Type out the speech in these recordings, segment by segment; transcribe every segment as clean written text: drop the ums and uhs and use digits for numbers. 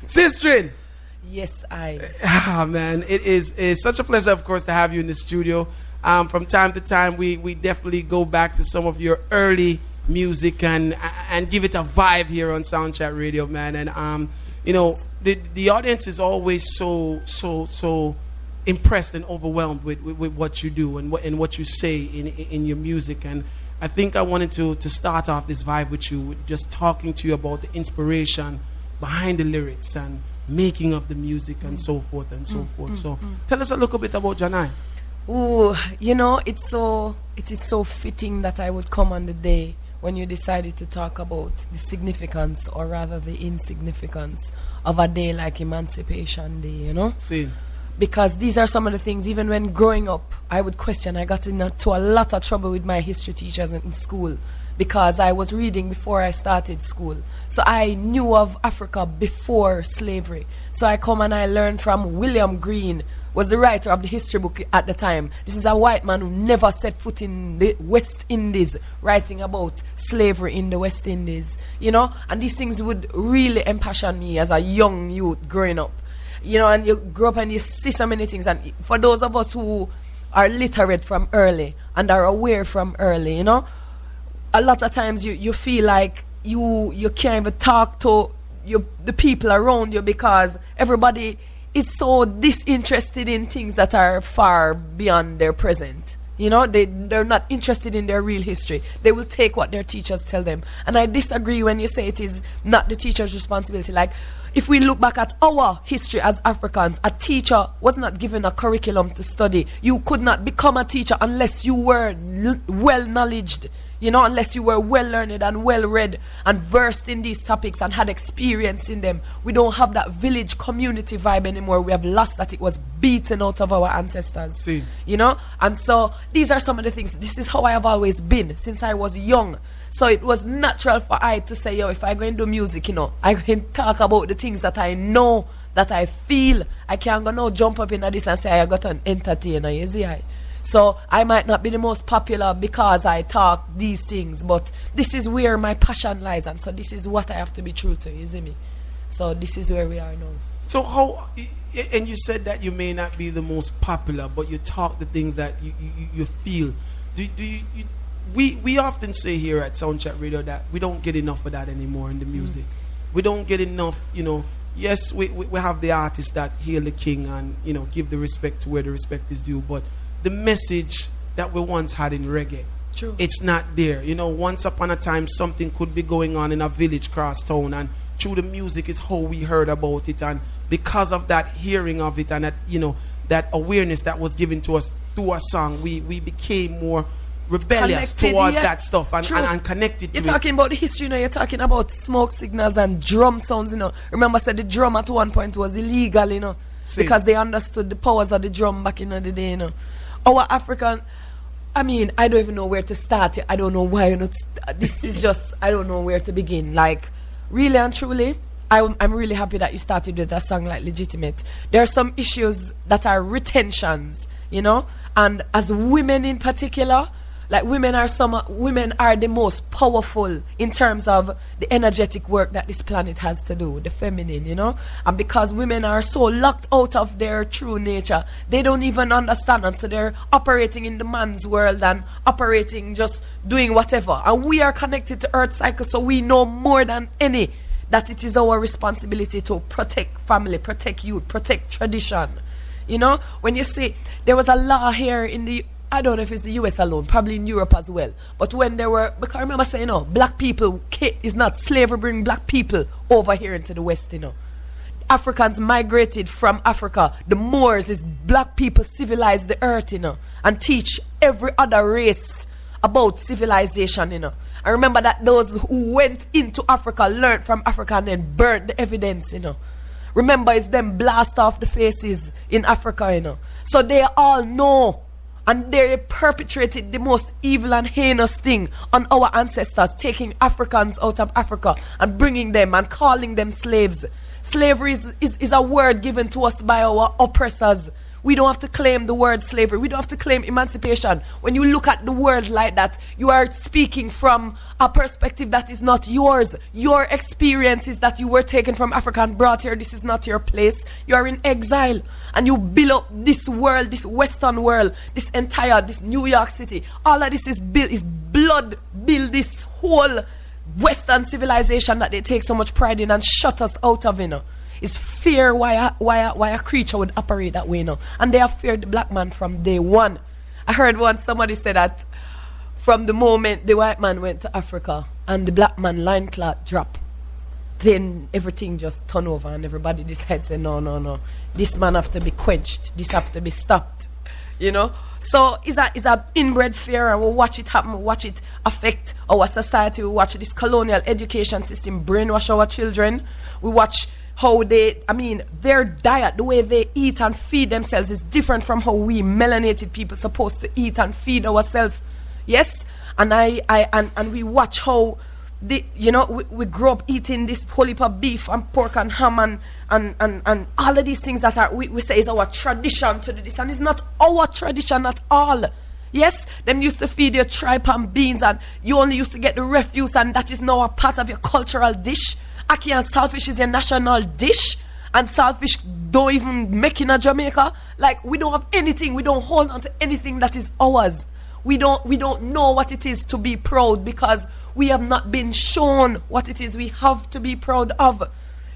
Sistrin. Yes, I. Ah, man, it's such a pleasure, of course, to have you in the studio. From time to time, we definitely go back to some of your early music and give it a vibe here on Soundchat Radio, man. And you know, the audience is always so impressed and overwhelmed with what you do and what you say in your music. And I think I wanted to start off this vibe with you, with just talking to you about the inspiration behind the lyrics and making of the music and so forth and so forth. So tell us a little bit about Janai. Ooh, you know, it is so fitting that I would come on the day when you decided to talk about the significance, or rather the insignificance, of a day like Emancipation Day, you know? See. Because these are some of the things, even when growing up, I would question. I got into a lot of trouble with my history teachers in school because I was reading before I started school. So I knew of Africa before slavery. So I come and I learned from William Green, was the writer of the history book at the time. This is a white man who never set foot in the West Indies, writing about slavery in the West Indies, you know? And these things would really impassion me as a young youth growing up. You know, and you grow up and you see so many things. And for those of us who are literate from early and are aware from early, you know, a lot of times you feel like you can't even talk to the people around you because everybody is so disinterested in things that are far beyond their present. You know, they're not interested in their real history. They will take what their teachers tell them. And I disagree when you say it is not the teacher's responsibility. Like, if we look back at our history as Africans, a teacher was not given a curriculum to study. You could not become a teacher unless you were well-knowledged, you know, unless you were well-learned and well-read and versed in these topics and had experience in them. We don't have that village community vibe anymore. We have lost that. It was beaten out of our ancestors. See. You know? And so these are some of the things. This is how I have always been since I was young. So it was natural for I to say, yo, if I go and do music, you know, I can talk about the things that I know, that I feel. I can't go now jump up into this and say I got an entertainer, you see? So I might not be the most popular because I talk these things, but this is where my passion lies, and so this is what I have to be true to, you see me? So this is where we are now. So how, and you said that you may not be the most popular, but you talk the things that you feel. We often say here at Soundchat Radio that we don't get enough of that anymore in the music. We don't get enough, you know. Yes, we have the artists that hail the king and, you know, give the respect to where the respect is due, but the message that we once had in reggae, true, it's not there. You know, once upon a time something could be going on in a village cross town, and through the music is how we heard about it, and because of that hearing of it and that, you know, that awareness that was given to us through a song, we became more rebellious connected, towards that stuff and connected to it. You're talking about the history, you know, you're talking about smoke signals and drum sounds, you know. Remember, said the drum at one point was illegal, you know, because they understood the powers of the drum back in the day, you know. Our African, I mean, I don't even know where to start. I don't know why, you know, this is just, I don't know where to begin. Like, really and truly, I'm really happy that you started with a song like Legitimate. There are some issues that are retentions, you know, and as women in particular, like women are the most powerful in terms of the energetic work that this planet has to do, the feminine, you know. And because women are so locked out of their true nature, they don't even understand, and so they're operating in the man's world and operating just doing whatever. And we are connected to Earth cycle, so we know more than any that it is our responsibility to protect family, protect youth, protect tradition. You know, when you see there was a law here in the, I don't know if it's the US alone, probably in Europe as well. But when there were, because I remember saying, no, black people is not slavery bring black people over here into the West, you know. Africans migrated from Africa. The Moors is black people civilized the earth, you know, and teach every other race about civilization, you know. I remember that those who went into Africa learned from Africa and then burnt the evidence, you know. Remember, it's them blast off the faces in Africa, you know. So they all know. And they perpetrated the most evil and heinous thing on our ancestors, taking Africans out of Africa and bringing them and calling them slaves. Slavery is a word given to us by our oppressors. We don't have to claim the word slavery. We don't have to claim emancipation. When you look at the word like that, you are speaking from a perspective that is not yours. Your experience is that you were taken from Africa and brought here. This is not your place. You are in exile. And you build up this world, this Western world, this New York City. All of this is blood, build this whole Western civilization that they take so much pride in and shut us out of, It's fear why a creature would operate that way, And they have feared the black man from day one. I heard once somebody say that from the moment the white man went to Africa and the black man line cloth dropped, then everything just turned over and everybody decided, say, no. This man have to be quenched. This have to be stopped. So it's a inbred fear, and we'll watch it happen, we'll watch it affect our society. We watch this colonial education system brainwash our children. We watch how their diet, the way they eat and feed themselves is different from how we melanated people supposed to eat and feed ourselves. Yes? And and we watch how we grow up eating this whole heap of beef and pork and ham and all of these things that we say is our tradition to do this, and it's not our tradition at all. Yes, them used to feed you tripe and beans, and you only used to get the refuse, and that is now a part of your cultural dish. Ackee and saltfish is your national dish, and saltfish don't even make in Jamaica. Like, we don't have anything, we don't hold on to anything that is ours. We don't know what it is to be proud because we have not been shown what it is we have to be proud of.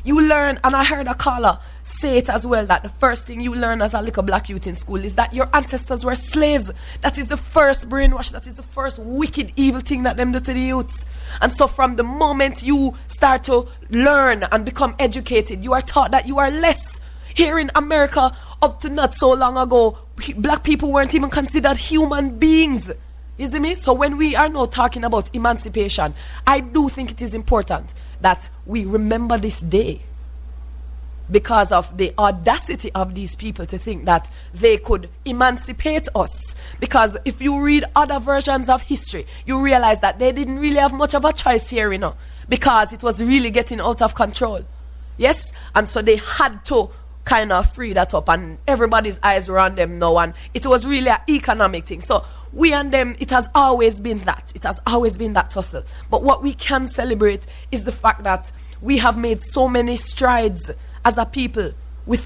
You learn, and I heard a caller say it as well, that the first thing you learn as a little black youth in school is that your ancestors were slaves. That is the first brainwash, that is the first wicked, evil thing that them do to the youths. And so from the moment you start to learn and become educated, you are taught that you are less. Here in America, up to not so long ago, black people weren't even considered human beings. You see me? So when we are now talking about emancipation, I do think it is important that we remember this day because of the audacity of these people to think that they could emancipate us. Because if you read other versions of history, you realize that they didn't really have much of a choice here, because it was really getting out of control. Yes? And so they had to kind of free that up, and everybody's eyes were on them now, and it was really an economic thing. So we and them, it has always been that. It has always been that tussle. But what we can celebrate is the fact that we have made so many strides as a people with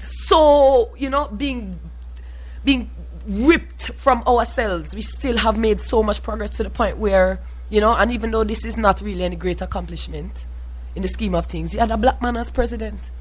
being ripped from ourselves. We still have made so much progress to the point where, and even though this is not really any great accomplishment in the scheme of things, you had a black man as president.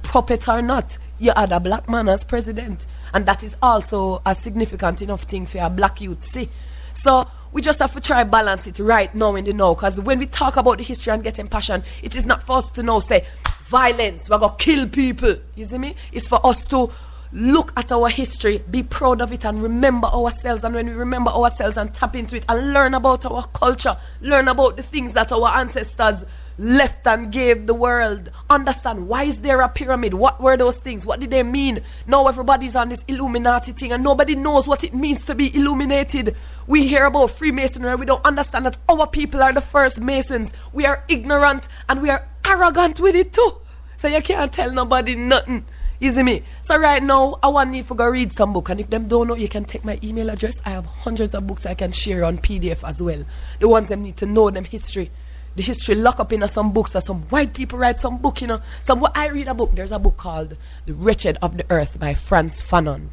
Puppet or not, you had a black man as president, and that is also a significant enough thing for a black youth to see. So we just have to try balance it right now in the now, because when we talk about the history and getting passion, it is not for us to now say violence, we're gonna kill people. You see me? It's for us to look at our history, be proud of it, and remember ourselves. And when we remember ourselves and tap into it and learn about our culture, learn about the things that our ancestors left and gave the world, understand why is there a pyramid, what were those things, what did they mean. Now everybody's on this Illuminati thing and nobody knows what it means to be illuminated. We hear about Freemasonry, we don't understand that our people are the first Masons. We are ignorant and we are arrogant with it too, so you can't tell nobody nothing. You see me? So right now I want you to go read some book, and if them don't know, you can take my email address. I have hundreds of books I can share on PDF as well, the ones them need to know them history. The history lock up in some books, or some white people write some book, Some I read a book. There's a book called The Wretched of the Earth by Frantz Fanon.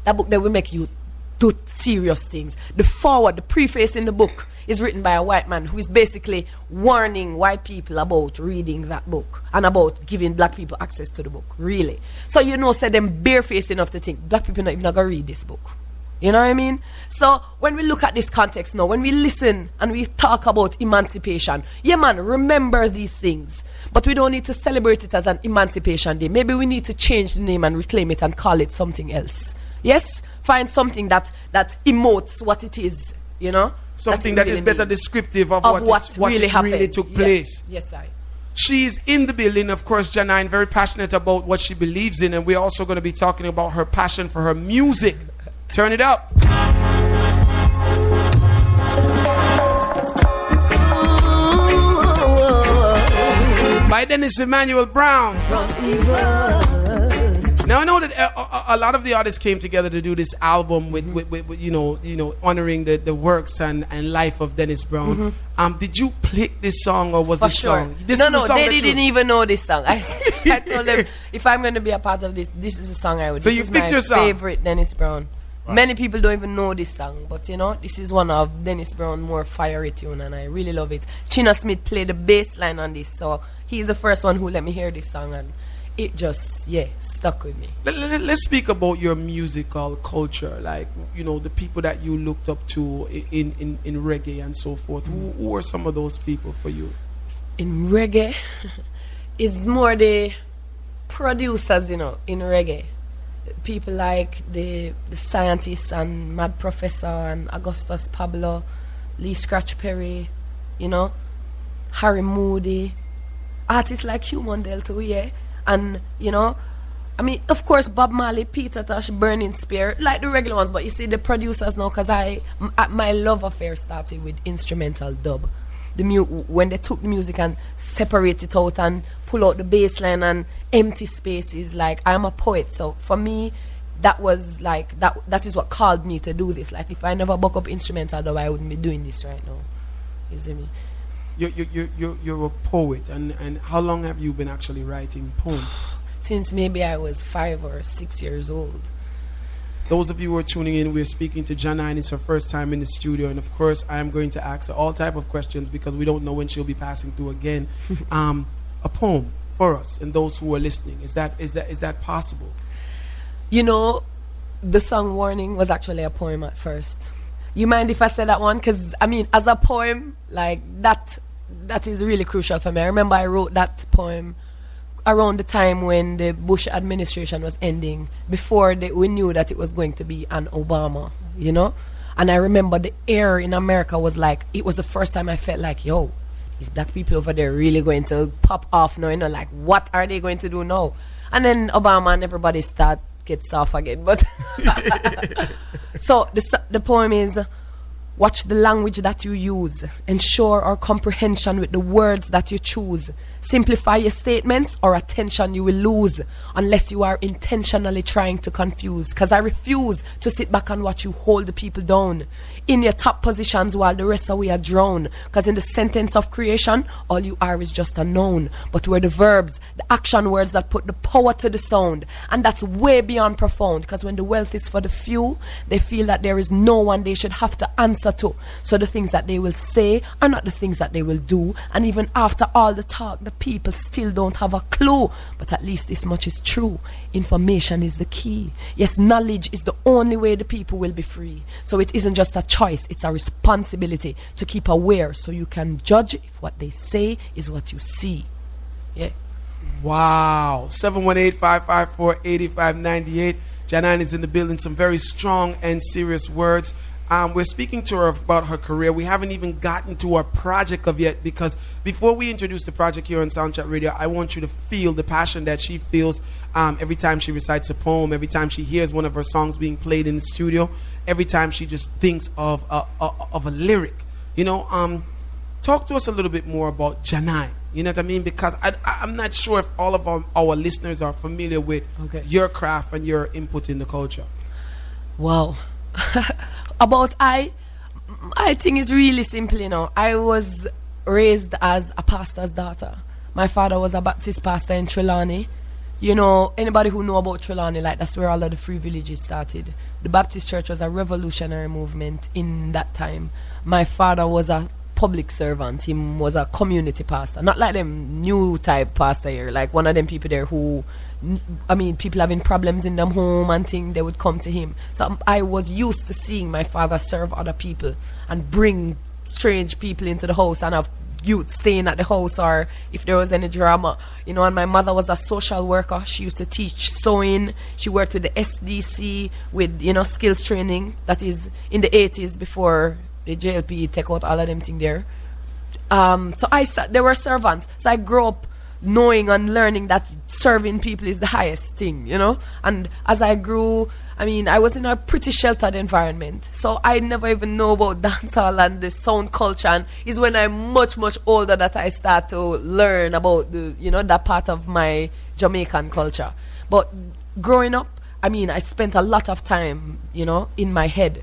That book that will make you do serious things. The preface in the book is written by a white man who is basically warning white people about reading that book and about giving black people access to the book, really. So say them barefaced enough to think black people not even gonna read this book. You know what I mean? So when we look at this context now, when we listen and we talk about emancipation, yeah man, remember these things. But we don't need to celebrate it as an Emancipation Day. Maybe we need to change the name and reclaim it and call it something else. Yes? Find something that emotes what it is, Something that really is better descriptive of what really took place. Yes, I. She's in the building, of course, Janine, very passionate about what she believes in, and we're also going to be talking about her passion for her music. Turn it up. By Dennis Emmanuel Brown. Now I know that a lot of the artists came together to do this album with honoring the works and life of Dennis Brown. Did you pick this song, or was For this sure. song? This No, is the no, song they that didn't even know this song. I told them, if I'm going to be a part of this, this is the song I would. So this you is picked my your song. favorite Dennis Brown. Wow. Many people don't even know this song, but this is one of Dennis Brown more fiery tune, and I really love it. Chino Smith played the bass line on this, so he's the first one who let me hear this song, and it just stuck with me. Let's speak about your musical culture, like the people that you looked up to in reggae and so forth. Who are some of those people for you? In reggae, it's more the producers, in reggae. People like the scientists and Mad Professor and Augustus Pablo, Lee Scratch Perry, Harry Moody, artists like Hugh Mundell too, and of course Bob Marley, Peter Tosh, Burning Spear, like the regular ones. But you see the producers now, because my love affair started with instrumental dub. When they took the music and separate it out and pull out the bass line and empty spaces, like, I'm a poet, so for me that was like that is what called me to do this. Like, if I never buck up instrumental dub, I wouldn't be doing this right now. You see me? You're a poet, and how long have you been actually writing poems? Since maybe I was 5 or 6 years old. Those of you who are tuning in, we're speaking to Janine. It's her first time in the studio, and of course I am going to ask her all type of questions because we don't know when she'll be passing through again. A poem for us and those who are listening. Is that possible? The song Warning was actually a poem at first. You mind if I say that one? Because as a poem, like, that is really crucial for me. I remember I wrote that poem around the time when the Bush administration was ending, before we knew that it was going to be an Obama, And I remember the air in America was like, it was the first time I felt like, yo, these black people over there really going to pop off now, like, what are they going to do now? And then Obama and everybody gets off again. But so the poem is, watch the language that you use. Ensure our comprehension with the words that you choose. Simplify your statements or attention you will lose unless you are intentionally trying to confuse. Because I refuse to sit back and watch you hold the people down in your top positions while the rest are drowned. Because in the sentence of creation, all you are is just a noun. But we're the verbs, the action words that put the power to the sound. And that's way beyond profound. Because when the wealth is for the few, they feel that there is no one they should have to answer to. So the things that they will say are not the things that they will do. And even after all the talk, the people still don't have a clue. But at least this much is true. Information is the key. Yes, knowledge is the only way the people will be free. So it isn't just a choice, it's a responsibility to keep aware so you can judge if what they say is what you see. Yeah. Wow. 718-554-8598. Janine is in the building. Some very strong and serious words. We're speaking to her about her career. We haven't even gotten to our project of yet, because before we introduce the project here on Soundchat Radio, I want you to feel the passion that she feels every time she recites a poem, every time she hears one of her songs being played in the studio, every time she just thinks of a lyric. Talk to us a little bit more about Janine. You know what I mean? Because I'm not sure if all of our listeners are familiar with your craft and your input in the culture. Wow. About I think it's really simple, I was raised as a pastor's daughter. My father was a Baptist pastor in Trelawney. Anybody who know about Trelawney, like, that's where all of the free villages started. The Baptist church was a revolutionary movement in that time. My father was a public servant. He was a community pastor. Not like them new type pastor here, like one of them people there who, people having problems in them home and things, they would come to him. So I was used to seeing my father serve other people and bring strange people into the house and have youth staying at the house, or if there was any drama, and my mother was a social worker. She used to teach sewing. She worked with the SDC with, skills training. That is in the 80s before the JLP take out all of them thing there. So they were servants. So I grew up knowing and learning that serving people is the highest thing, And as I grew, I was in a pretty sheltered environment. So I never even know about dancehall and the sound culture. And it's when I'm much, much older that I start to learn about that part of my Jamaican culture. But growing up, I mean, I spent a lot of time, you know, in my head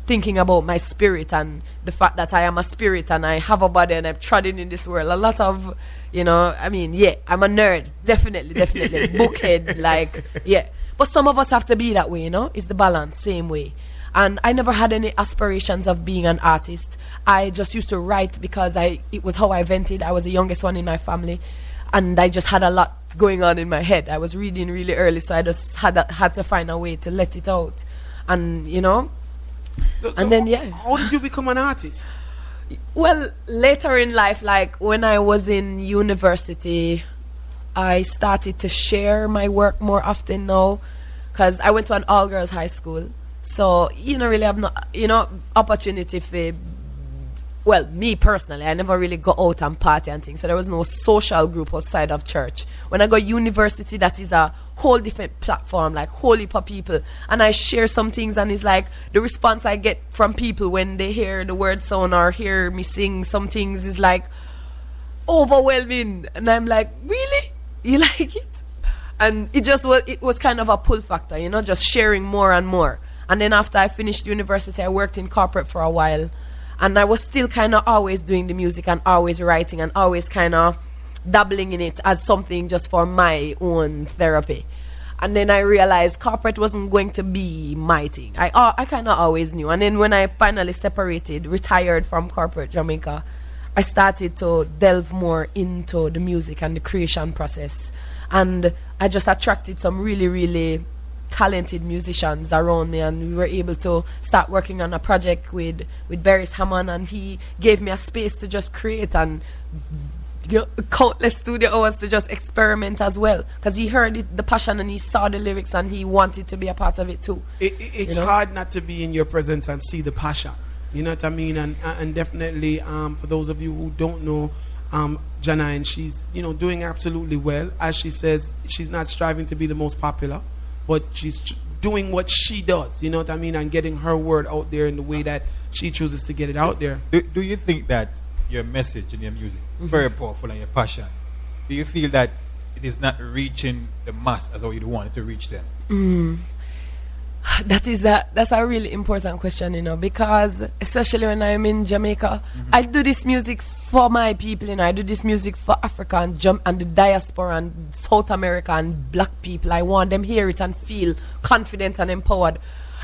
thinking about my spirit and the fact that I am a spirit and I have a body and I've trodden in this world. A lot of, you know, I mean, yeah, I'm a nerd. Definitely. Bookhead, like, yeah. But some of us have to be that way, you know? It's the balance, same way. And I never had any aspirations of being an artist. I just used to write because it was how I vented. I was the youngest one in my family. And I just had a lot going on in my head. I was reading really early, so I just had to find a way to let it out. And, you know, and then, yeah. How did you become an artist? Well, later in life, like when I was in university, I started to share my work more often now because I went to an all-girls high school. So, you know, really have no, you know, opportunity for, well, me personally, I never really go out and party and things. So there was no social group outside of church. When I go university, that is a whole different platform, like whole heap of people. And I share some things and it's like the response I get from people when they hear the word sound or hear me sing some things is like overwhelming. And I'm like, really? You like it? And it was kind of a pull factor, you know, just sharing more and more. And then after I finished university, I worked in corporate for a while. And I was still kind of always doing the music and always writing and always kind of dabbling in it as something just for my own therapy. And then I realized corporate wasn't going to be my thing. I kind of always knew. And then when I finally retired from corporate Jamaica, I started to delve more into the music and the creation process. And I just attracted some really, really talented musicians around me, and we were able to start working on a project with Beres Hammond, and he gave me a space to just create and, you know, countless studio hours to just experiment as well, because he heard the passion and he saw the lyrics and he wanted to be a part of it too. It's hard not to be in your presence and see the passion, you know what I mean? And definitely for those of you who don't know, Janine, she's, you know, doing absolutely well. As she says, she's not striving to be the most popular, but she's doing what she does, you know what I mean, and getting her word out there in the way that she chooses to get it out there. Do you think that your message and your music very powerful and your passion, do you feel that it is not reaching the mass as how you want it to reach them? That's a really important question, you know, because especially when I'm in Jamaica, I do this music for my people, you know, I do this music for Africa and the diaspora and South America and black people. I want them hear it and feel confident and empowered.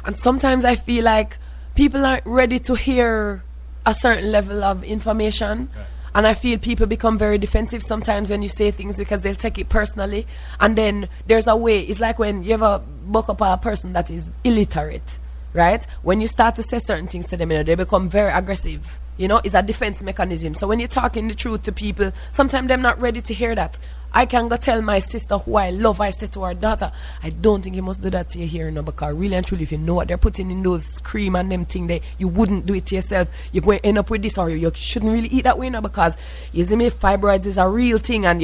And sometimes I feel like people aren't ready to hear a certain level of information. Right. And I feel people become very defensive sometimes when you say things because they'll take it personally. And then there's a way, it's like when you ever buck up a person that is illiterate, right? When you start to say certain things to them, you know, they become very aggressive. You know, it's a defense mechanism. So when you're talking the truth to people, sometimes they're not ready to hear that. I can go tell my sister who I love, I said to her daughter, I don't think you must do that to your hair, you know, because really and truly, if you know what they're putting in those cream and them thing, you wouldn't do it to yourself. You're going to end up with this, or you shouldn't really eat that way, you know, because, you see me, fibroids is a real thing, and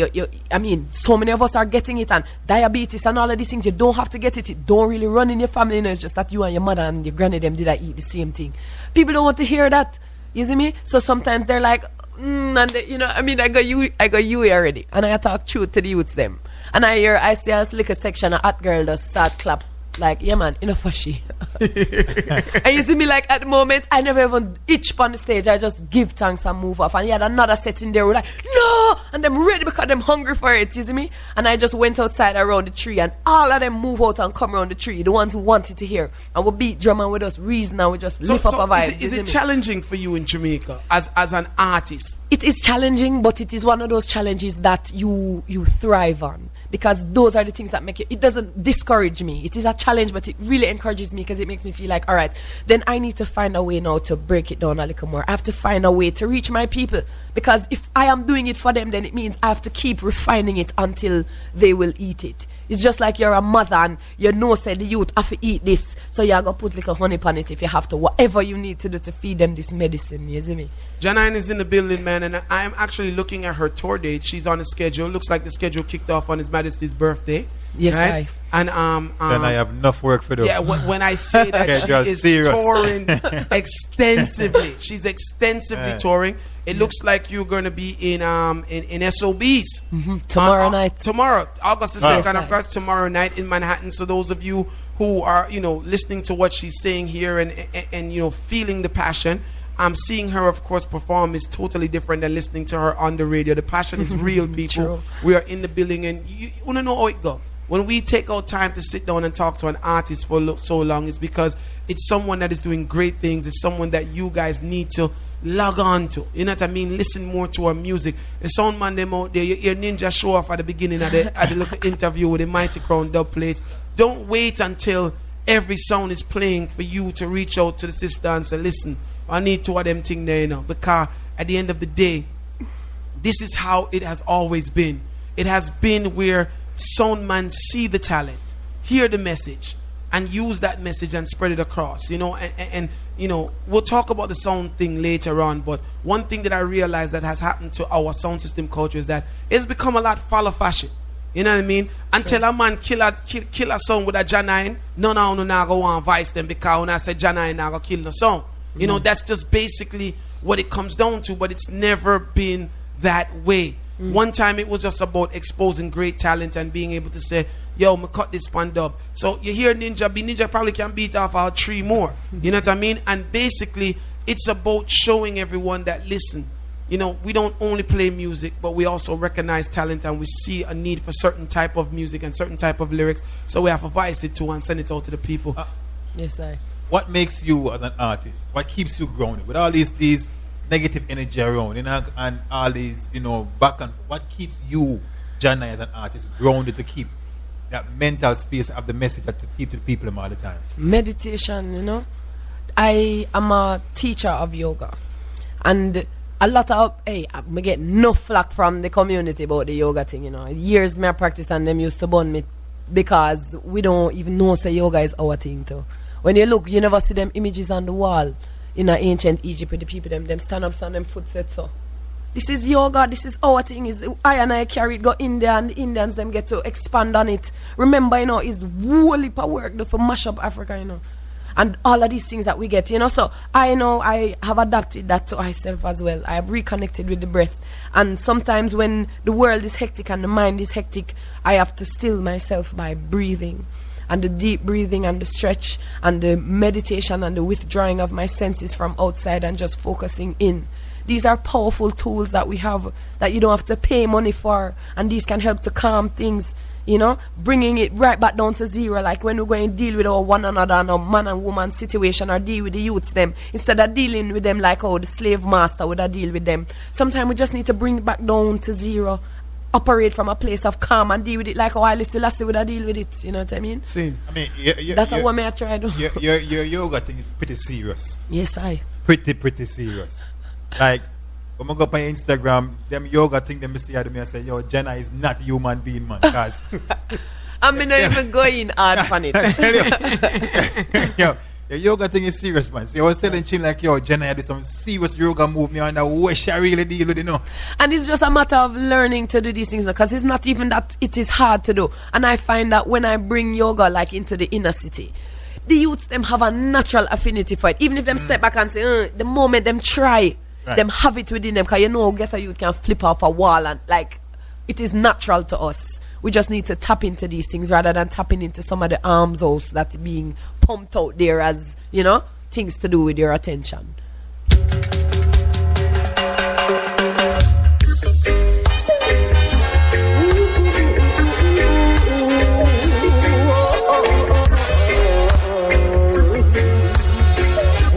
I mean, so many of us are getting it, and diabetes and all of these things, you don't have to get it. It don't really run in your family, you know, it's just that you and your mother and your granny, them did eat the same thing. People don't want to hear that, you see me? So sometimes they're like, and they, you know, I mean, I got you already, and I talk truth to the youths them, and I see a liquor section, a hot girl just start clap like, yeah man, enough for she. And you see me like at the moment, I never even itch on the stage. I just give thanks and move off. And you had another set in there, we're like, no, and them ready because them hungry for it. You see me? And I just went outside around the tree, and all of them move out and come around the tree. The ones who wanted to hear, and we beat drum and with us reason, and we just lift up a vibe. Is it challenging for you in Jamaica as an artist? It is challenging, but it is one of those challenges that you thrive on, because those are the things that make you. It doesn't discourage me. It is a challenge, but it really encourages me, because it makes me feel like, all right, then I need to find a way now to break it down a little more. I have to find a way to reach my people, because if I am doing it for them, then it means I have to keep refining it until they will eat it. It's just like you're a mother and you know, say the youth have to eat this, so you're going to put little honey on it if you have to, whatever you need to do to feed them this medicine, you see me? Janine is in the building, man, and I'm actually looking at her tour date. She's on the schedule. Looks like the schedule kicked off on His Majesty's birthday. Yes, right? And then I have enough work for them. Yeah, when I say that she is serious. touring extensively, she's extensively touring. It looks like you're going to be in SOBs Tomorrow night. Tomorrow, August the Yes, 2nd, nice. of course, tomorrow night in Manhattan. So those of you who are, listening to what she's saying here and feeling the passion, seeing her, of course, perform is totally different than listening to her on the radio. The passion is real, people. True. We are in the building, and you want to know how it go. When we take our time to sit down and talk to an artist for so long, it's because it's someone that is doing great things. It's someone that you guys need to log on to. You know what I mean? Listen more to her music. The sound man them out there, your Ninja show off at the beginning of the little interview with the Mighty Crown dub plates. Don't wait until every sound is playing for you to reach out to the sister and say, listen, I need two of them thing there, because at the end of the day, this is how it has always been. It has been where sound man see the talent, hear the message, and use that message and spread it across, and we'll talk about the sound thing later on, but one thing that I realized that has happened to our sound system culture is that it's become a lot follow fashion. You know what I mean? Until a man kill a song with a Janine, none of them now go on vice them, because when I say Janine now go kill the song. That's just basically what it comes down to, but it's never been that way. One time it was just about exposing great talent and being able to say, yo, me cut this pan dub. So you hear Ninja probably can beat off our 3 more. You know what I mean? And basically it's about showing everyone that, listen, we don't only play music, but we also recognize talent, and we see a need for certain type of music and certain type of lyrics. So we have to voice it too and send it out to the people. Yes, I. What makes you as an artist? What keeps you grounded with all these negative energy around, and all these, back and forth? What keeps you, Janai, as an artist, grounded to keep that mental space of the message that to keep to the people all the time? Meditation, I am a teacher of yoga, and a lot of I get no flack from the community about the yoga thing. Years me I practice, and them used to burn me because we don't even know say yoga is our thing too. When you look, you never see them images on the wall in ancient Egypt with the people them stand up on them foot set so. This is yoga, this is our thing. Is I carry it, go India, and the Indians them get to expand on it. Remember, it's wholly power work for mash up Africa, and all of these things that we get, So I know I have adapted that to myself as well. I have reconnected with the breath, and sometimes when the world is hectic and the mind is hectic, I have to still myself by breathing. And the deep breathing and the stretch and the meditation and the withdrawing of my senses from outside and just focusing in. These are powerful tools that we have that you don't have to pay money for, and these can help to calm things, bringing it right back down to zero, like when we're going to deal with our one another and our man and woman situation, or deal with the youths them, instead of dealing with them like how the slave master would have deal with them. Sometimes we just need to bring it back down to zero, operate from a place of calm, and deal with it like how Haile Selassie would have deal with it. You know what I mean? Same. I mean, that's what I try to do. Your yoga thing is pretty serious. Yes, I. Pretty serious. Like, when I go up on Instagram, them yoga thing, them see at me and say, yo, Jenna is not a human being, man. Cause I'm not even going hard on it. Yo, the yoga thing is serious, man. So I was telling Chin like, yo, Jenna, I do some serious yoga movement, and I wish I really deal with it, And it's just a matter of learning to do these things, because it's not even that it is hard to do. And I find that when I bring yoga like into the inner city, the youths them have a natural affinity for it. Even if them step back and say, the moment them try, them have it within them, because get a youth can flip off a wall, and like it is natural to us. We just need to tap into these things rather than tapping into some of the arms holes that being pumped out there as, things to do with your attention.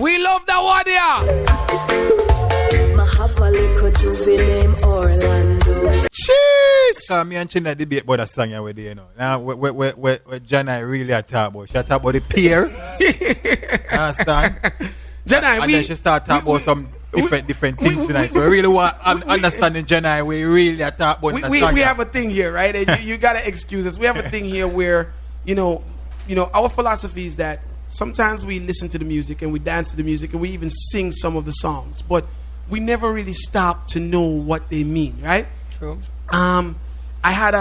We love that one here. Jeez! Me and China debate about a song over there, Now, where Jenna really talk about. She talk about the peer. Understand? Jenna, and then she start talking about some different things tonight. So we really want understanding Jenna. We really are talk about we have a thing here, right? And you gotta excuse us. We have a thing here where, our philosophy is that sometimes we listen to the music and we dance to the music and we even sing some of the songs, but we never really stop to know what they mean, right? True. I had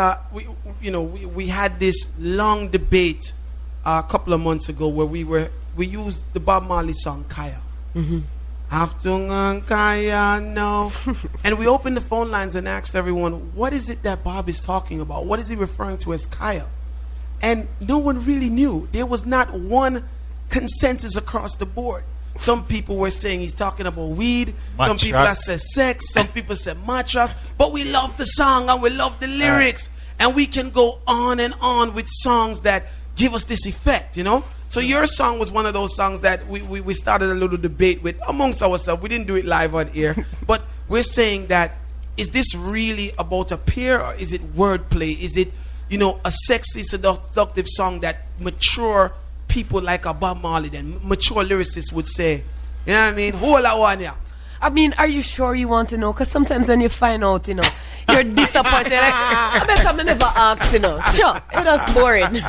we had this long debate a couple of months ago where we used the Bob Marley song Kaya, and Aftungan Kaya no. And we opened the phone lines and asked everyone, what is it that Bob is talking about? What is he referring to as Kaya? And no one really knew. There was not one consensus across the board. Some people were saying he's talking about weed. Mattress. Some people have said sex. Some people said mattress. But we love the song and we love the lyrics. And we can go on and on with songs that give us this effect, you know? So your song was one of those songs that we started a little debate with amongst ourselves. We didn't do it live on air. But we're saying that, is this really about a peer or is it wordplay? Is it, you know, a sexy, seductive song that mature people like a Bob Marley and mature lyricists would say, you know what I mean? Hola one, yeah. I mean, are you sure you want to know? Because sometimes when you find out, you know, you're disappointed. Like, I bet I never ask, you know. Sure, it was boring.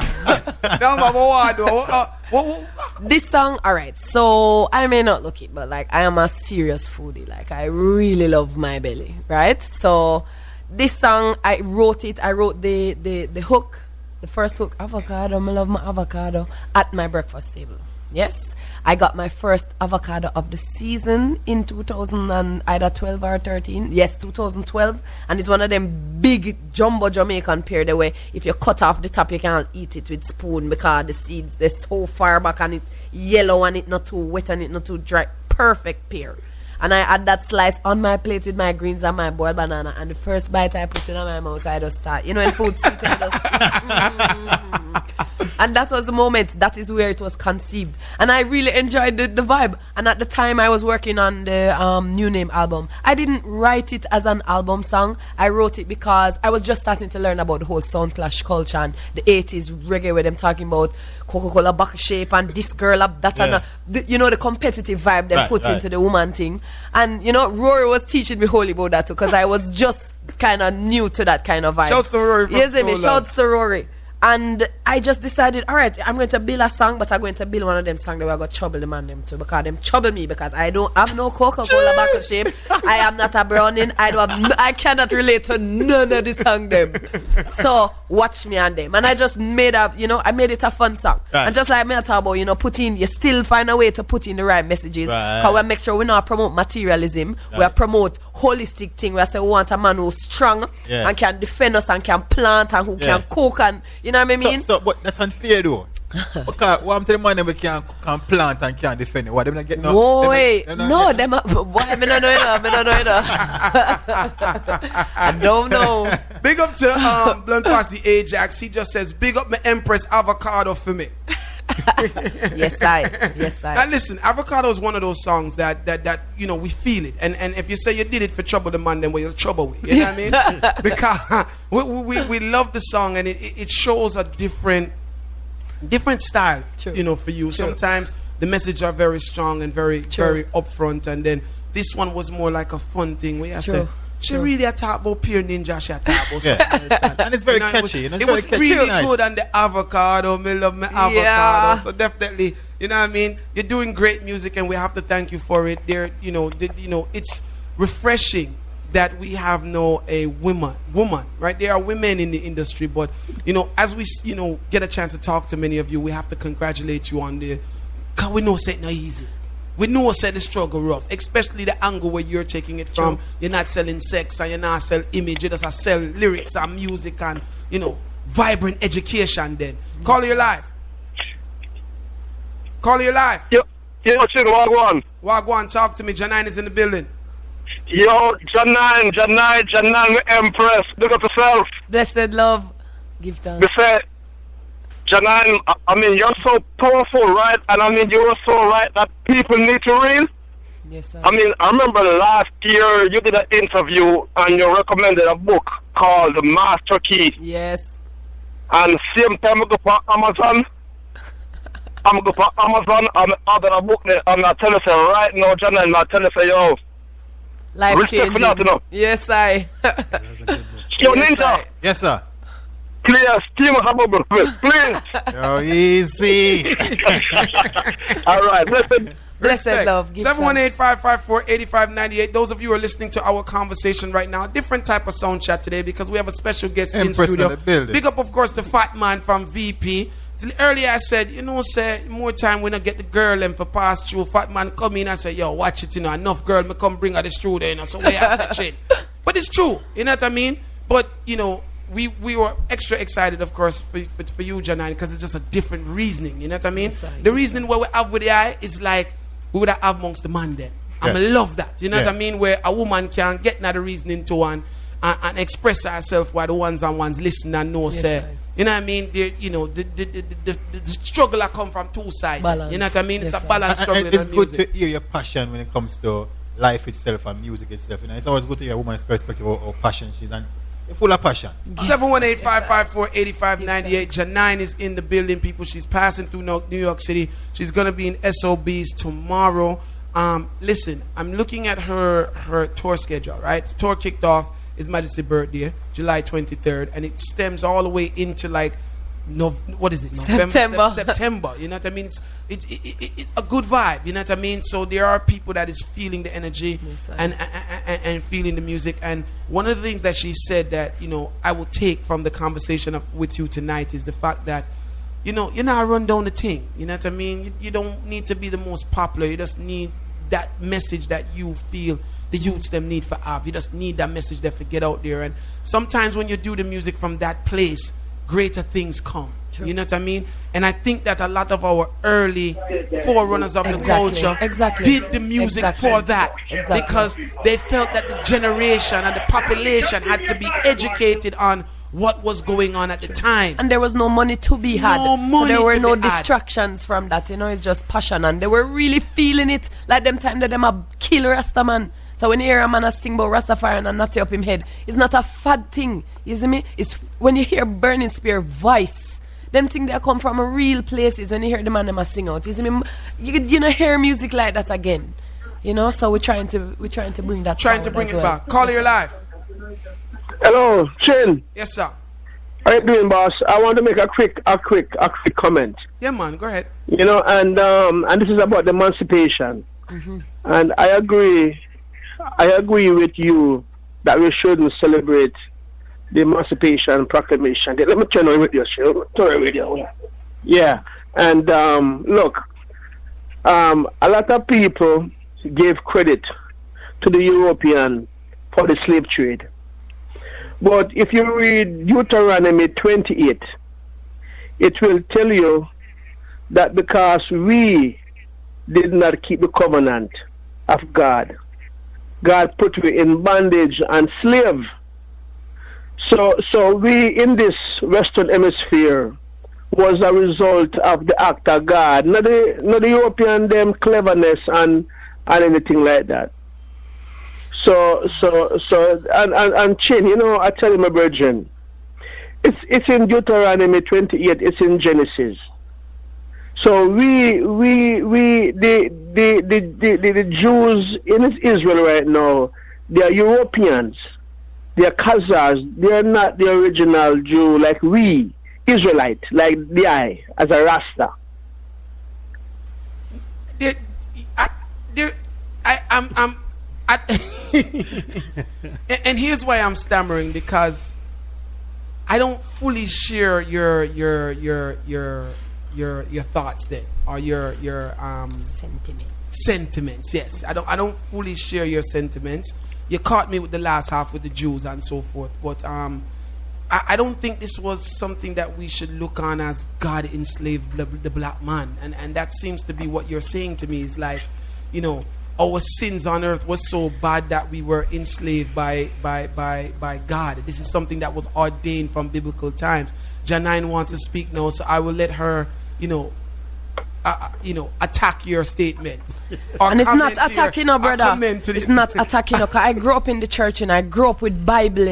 This song, alright, so I may not look it, but like I am a serious foodie. Like I really love my belly, right? So this song, I wrote the hook, the first hook, avocado, I love my avocado, at my breakfast table. Yes, I got my first avocado of the season in 2012 or 13. Yes, 2012. And it's one of them big jumbo Jamaican pear the way if you cut off the top, you can't eat it with spoon because the seeds, they're so far back and it yellow and it not too wet and it not too dry. Perfect pear. And I had that slice on my plate with my greens and my boiled banana. And the first bite I put in my mouth, I just start. You know, when food sweet, I just... And that was the moment. That is where it was conceived. And I really enjoyed the vibe. And at the time I was working on the New Name album, I didn't write it as an album song. I wrote it because I was just starting to learn about the whole sound clash culture and the 80s reggae where them talking about Coca-Cola back shape and this girl up that and you know, the competitive vibe they put into the woman thing. And you know, Rory was teaching me wholly about that too, because I was just kind of new to that kind of vibe. Shouts to Rory. Yes, shouts to Rory. And I just decided, all right, I'm going to build a song, but I'm going to build one of them songs that we're going to trouble the man them too, because them trouble me because I don't have no Coca-Cola back shape. I am not a browning. I cannot relate to none of the song them. So watch me and them. And I just made up, you know, I made it a fun song. Right. And just like me I talk about, you know, you still find a way to put in the right messages. Because we make sure we not promote materialism. We promote holistic thing. We say we want a man who's strong and can defend us and can plant and who can cook and, you know what I mean? But that's unfair though. Because what I'm telling man them we can plant and can defend it. What them not get no? Boy, no, them boy, I don't know it. I don't know. Big up to Blunt Posse Ajax. He just says, big up my Empress avocado for me. Yes, I. Now listen, avocado is one of those songs that you know we feel it, and if you say you did it for trouble the man, then well, you're trouble with. You know what I mean? Because we love the song, and it shows a different style. True. You know, for you. True. Sometimes the messages are very strong and very upfront, and then this one was more like a fun thing where I said, she really a talk about Pure Ninja, she a talk about something else. And it's very catchy. It was really good on the avocado. Me love my avocado. So definitely, you know what I mean? You're doing great music and we have to thank you for it. There, you know, it's refreshing that we have now a woman, right? There are women in the industry, but you know, as we get a chance to talk to many of you, we have to congratulate you on the, cause we know it's not easy. We know it's the struggle rough, especially the angle where you're taking it from. You're not selling sex and you're not selling image, you just sell lyrics and music and, you know, vibrant education then. Call your life. Yo, chill, Wagwan. Wagwan, talk to me. Janine is in the building. Yo, Janine, Empress. Look at yourself. Blessed love. Give thanks. Me say, Janine, I mean, you're so powerful, right? And I mean, you were so right that people need to read. Yes, sir. I mean, I remember last year you did an interview and you recommended a book called The Master Key. Yes. And same time I go for Amazon. I'm going to go for Amazon and order a book there. And I tell you, say, right now, Janine, I tell you, say, yo, life respect changing. for that, you know. Yes, I. Yo, Ninja. Yes, sir. Please, steam us a bubble, please. Yo, easy. All right, listen. Blessed love. 718-554-8598. Those of you who are listening to our conversation right now, different type of sound chat today because we have a special guest Empress in studio. in the building. Big up, of course, the fat man from VP. Earlier I said, say more time when I get the girl and for pass through, fat man come in and say, yo, watch it, enough girl, me come bring her this through there, so where I say shit. But it's true, you know what I mean? But, we were extra excited, of course, for you, Janine, because it's just a different reasoning, you know what I mean? Yes, the reasoning what we have with the eye is like we would have amongst the man then. Yes. I love that, you know what I mean? Where a woman can get another reasoning to one and express herself while the ones listen and know, say, you know what I mean? The struggle that come from two sides. Balance. You know what I mean? It's a balance struggle. It's good to hear your passion when it comes to life itself and music itself. It's always good to hear a woman's perspective or passion she's and you're full of passion. 718-554-8598. Janine is in the building, people. She's passing through New York City. She's gonna be in SOBs tomorrow. Listen, I'm looking at her tour schedule. Right, the tour kicked off. His Majesty's birthday, July 23rd, and it stems all the way into November, September. You know what I mean? It's a good vibe. You know what I mean? So there are people that is feeling the energy and feeling the music. And one of the things that she said that I will take from the conversation with you tonight is the fact that you're not run down the thing. You know what I mean? You don't need to be the most popular. You just need that message that you feel the youths them need for have. You just need that message that to get out there. And sometimes when you do the music from that place, greater things come. True. You know what I mean? And I think that a lot of our early forerunners of the culture did the music for that. Because they felt that the generation and the population had to be educated on what was going on at the time. And there was no money to be had. So there were no distractions from that. It's just passion. And they were really feeling it. Like them time that them a kill Rastaman. So when you hear a man sing about Rastafari and not up him head, it's not a fad thing. You see me? It's when you hear Burning Spear voice. Them things that come from a real places when you hear the man them a sing out. You see me? You know hear music like that again. So we're trying to bring that. Trying to bring it back. Call your live. Hello, Chin. Yes, sir. How you doing, boss? I want to make a quick comment. Yeah, man, go ahead. And this is about emancipation. Mm-hmm. And I agree with you that we shouldn't celebrate the Emancipation Proclamation. Let me turn on radio show. Turn on radio. Yeah. And look, a lot of people gave credit to the European for the slave trade. But if you read Deuteronomy 28, it will tell you that because we did not keep the covenant of God, God put we in bondage and slave. So we in this Western Hemisphere was a result of the act of God, not the European them cleverness and anything like that. So Chin, I tell you, my brethren, it's in Deuteronomy 28, it's in Genesis. So the Jews in Israel right now, they are Europeans, they are Khazars, they are not the original Jew like we, Israelite, like the I, as a Rasta. And here's why I'm stammering, because I don't fully share your thoughts then, or your sentiments. Yes, I don't fully share your sentiments. You caught me with the last half with the Jews and so forth, but I don't think this was something that we should look on as God enslaved the black man, and that seems to be what you're saying to me. Is like, our sins on earth was so bad that we were enslaved by God. This is something that was ordained from biblical times. Janine wants to speak now, so I will let her, attack your statement. And it's not attacking, brother. It's not attacking. I grew up in the church and I grew up with Bible,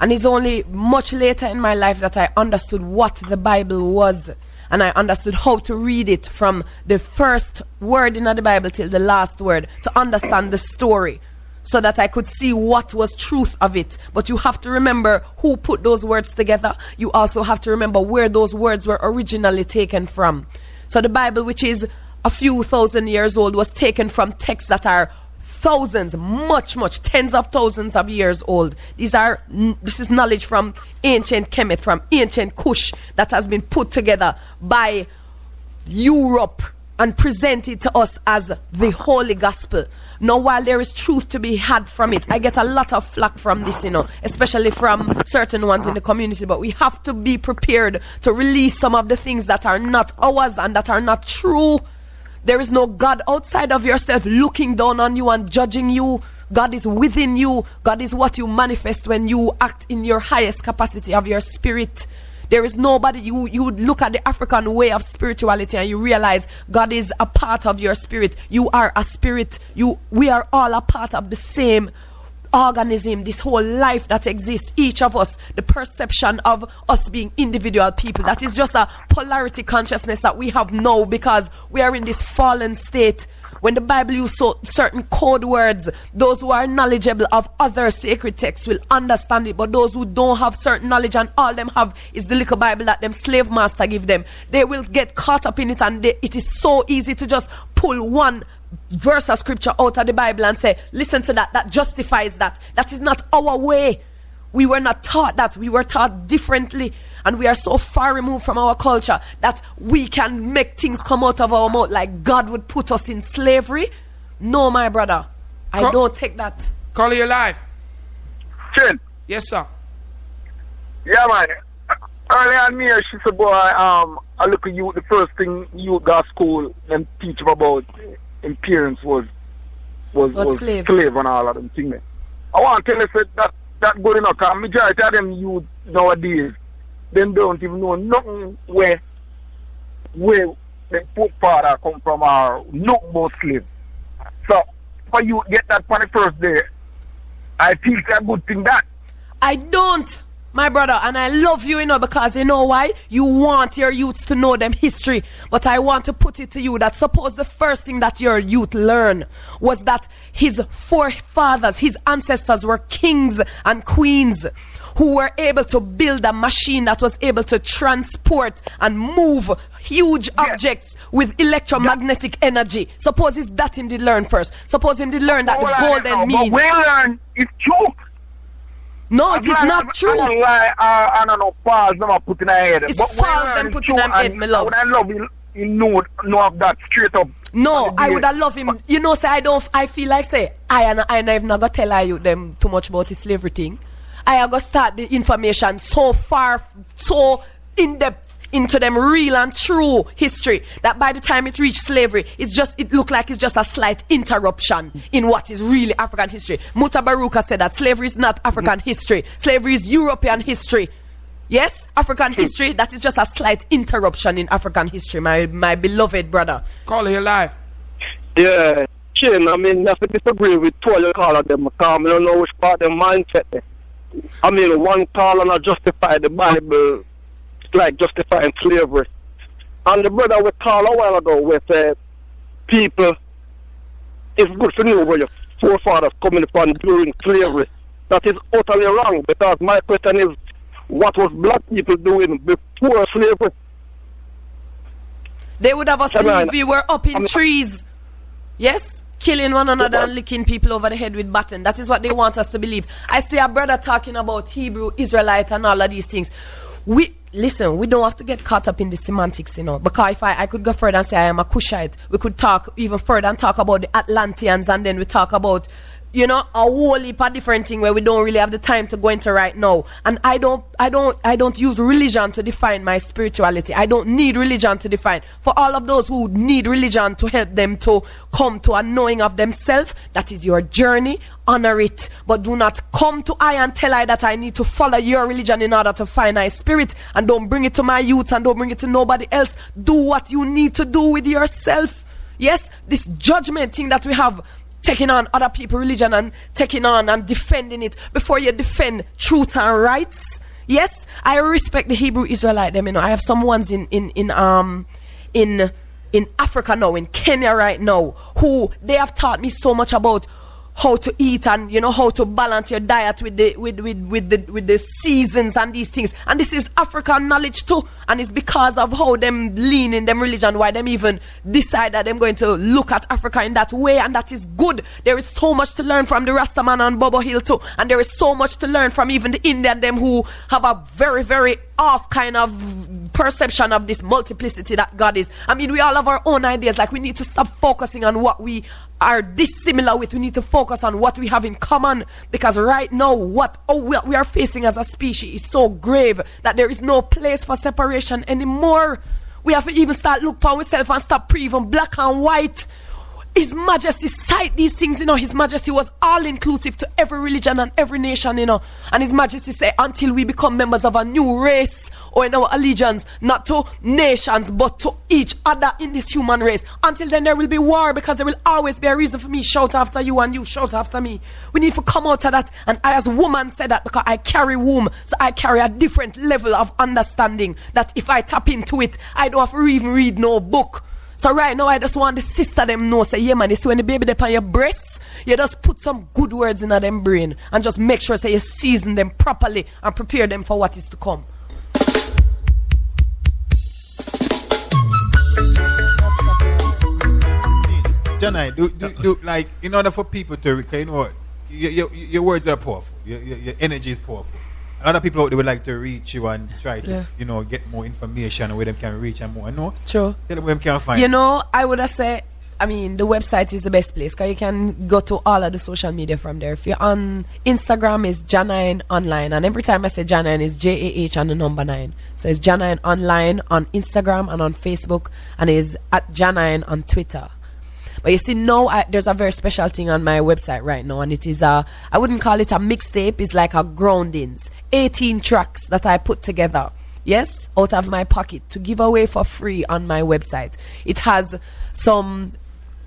And it's only much later in my life that I understood what the Bible was. And I understood how to read it from the first word in the Bible till the last word to understand the story, so that I could see what was truth of it. But you have to remember who put those words together. You also have to remember where those words were originally taken from. So the Bible, which is a few thousand years old, was taken from texts that are thousands, much, tens of thousands of years old. This is knowledge from ancient Kemet, from ancient Kush, that has been put together by Europe and presented to us as the Holy Gospel. Now, while there is truth to be had from it, I get a lot of flack from this, especially from certain ones in the community, but we have to be prepared to release some of the things that are not ours and that are not true. There is no God outside of yourself looking down on you and judging you. God is within you. God is what you manifest when you act in your highest capacity of your spirit. There is nobody. You look at the African way of spirituality and you realize God is a part of your spirit. You are a spirit. We are all a part of the same organism, this whole life that exists, each of us, the perception of us being individual people. That is just a polarity consciousness that we have now because we are in this fallen state. When the Bible uses certain code words, those who are knowledgeable of other sacred texts will understand it. But those who don't have certain knowledge and all them have is the little Bible that them slave master give them, they will get caught up in it, and it is so easy to just pull one verse of scripture out of the Bible and say, listen to that justifies that. That is not our way. We were not taught that. We were taught differently. And we are so far removed from our culture that we can make things come out of our mouth like God would put us in slavery. No, my brother. I don't take that. Call you live. Chin. Yes, sir. Yeah, man. Early on me, she said, boy, I look at you, the first thing you got school and teach them about in parents was slave and all of them things. I want to tell you that good enough, because majority of them youth nowadays, they don't even know nothing where the poor father come from or look about slave. So, for you get that for the first day, I feel it's a good thing that. I don't, my brother, and I love you, because you know why? You want your youths to know them history. But I want to put it to you that suppose the first thing that your youth learn was that his forefathers, his ancestors were kings and queens who were able to build a machine that was able to transport and move huge objects with electromagnetic energy. Suppose it's that him did learn first. Suppose him did learn that the golden mean. But we learn it's true. No, it is not true. I don't lie. I don't know false them put in our head. It's false them put in our head, my love. I love you know of that straight up. No, I would have loved him. Say I feel like say I have not got tell you them too much about the slavery thing. I have got start the information so far, so in depth into them real and true history that by the time it reached slavery, it looked like it's just a slight interruption in what is really African history. Mutabaruka said that slavery is not African history. Slavery is European history. Yes, African history, that is just a slight interruption in African history, my beloved brother. Call here live. Yeah, Chin, I mean, I have to disagree with two of you call of them, because I don't know which part of their mindset. I mean, one call and not justify the Bible, it's like justifying slavery. And the brother we called a while ago with people, it's good to know where your forefathers coming from during slavery. That is utterly wrong, because my question is, what was black people doing before slavery? They would have us believe we were up in trees. Yes? Killing one another and licking people over the head with baton. That is what they want us to believe. I see a brother talking about Hebrew, Israelite, and all of these things. We don't have to get caught up in the semantics, because if I could go further and say I am a Cushite, we could talk even further and talk about the Atlanteans, and then we talk about a whole heap of different thing where we don't really have the time to go into right now. And I don't use religion to define my spirituality. I don't need religion to define. For all of those who need religion to help them to come to a knowing of themselves, that is your journey. Honor it. But do not come to I and tell I that I need to follow your religion in order to find my spirit. And don't bring it to my youth and don't bring it to nobody else. Do what you need to do with yourself. Yes, this judgment thing that we have, taking on other people's religion and taking on and defending it before you defend truth and rights. Yes, I respect the Hebrew Israelite them. I have some ones in Africa now, in Kenya right now, who they have taught me so much about how to eat and how to balance your diet with the seasons and these things. And this is African knowledge too, and it's because of how them lean in them religion, why them even decide that them going to look at Africa in that way, and that is good. There is so much to learn from the Rastaman and Bobo Hill too, and there is so much to learn from even the Indian them who have a very, very off kind of perception of this multiplicity that God is. I mean, we all have our own ideas. Like, we need to stop focusing on what we are dissimilar with. We need to focus on what we have in common, because right now what we are facing as a species is so grave that there is no place for separation anymore. We have to even start look for ourselves and stop proving black and white. His Majesty cite these things, His Majesty was all inclusive to every religion and every nation, and His Majesty say, until we become members of a new race, or in our allegiance, not to nations, but to each other in this human race. Until then, there will be war, because there will always be a reason for me shout after you and you shout after me. We need to come out of that. And I, as a woman, said that because I carry womb, so I carry a different level of understanding that if I tap into it, I don't have to even read no book. So right now, I just want the sister them know, say, yeah, man, you see when the baby up on your breasts, you just put some good words in them brain and just make sure, say, you season them properly and prepare them for what is to come. Janai, do like, in order for people to, your words are powerful, your energy is powerful. A lot of people out there would like to reach you and try to, get more information where them can reach and more. No? Sure. Tell them where them can find. I would have said, the website is the best place, because you can go to all of the social media from there. If you're on Instagram, it's Janine Online. And every time I say Janine, it's JAH and the number 9. So it's Janine Online on Instagram and on Facebook, and it's at Janine on Twitter. But you see, now there's a very special thing on my website right now, and it is I wouldn't call it a mixtape, it's like a groundings. 18 tracks that I put together, yes, out of my pocket to give away for free on my website. It has some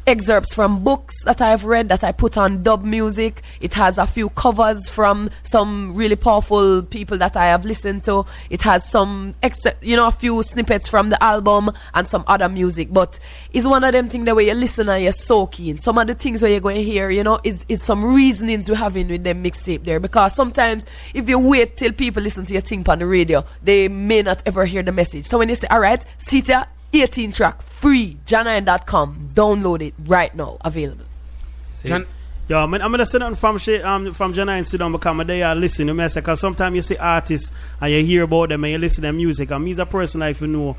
excerpts from books that I've read that I put on dub music. It has a few covers from some really powerful people that I have listened to. It has some a few snippets from the album and some other music. But it's one of them things that where you listen and you're so keen. Some of the things where you're going to hear, is some reasonings we're having with them mixtape there. Because sometimes if you wait till people listen to your thing on the radio, they may not ever hear the message. So when you say, all right, sit here, 18 track, free, janine.com. Download it right now, available. I'm gonna sit down from Janine, sit down because they are listening. Because sometimes you see artists and you hear about them and you listen to their music. And me as a person, if you know,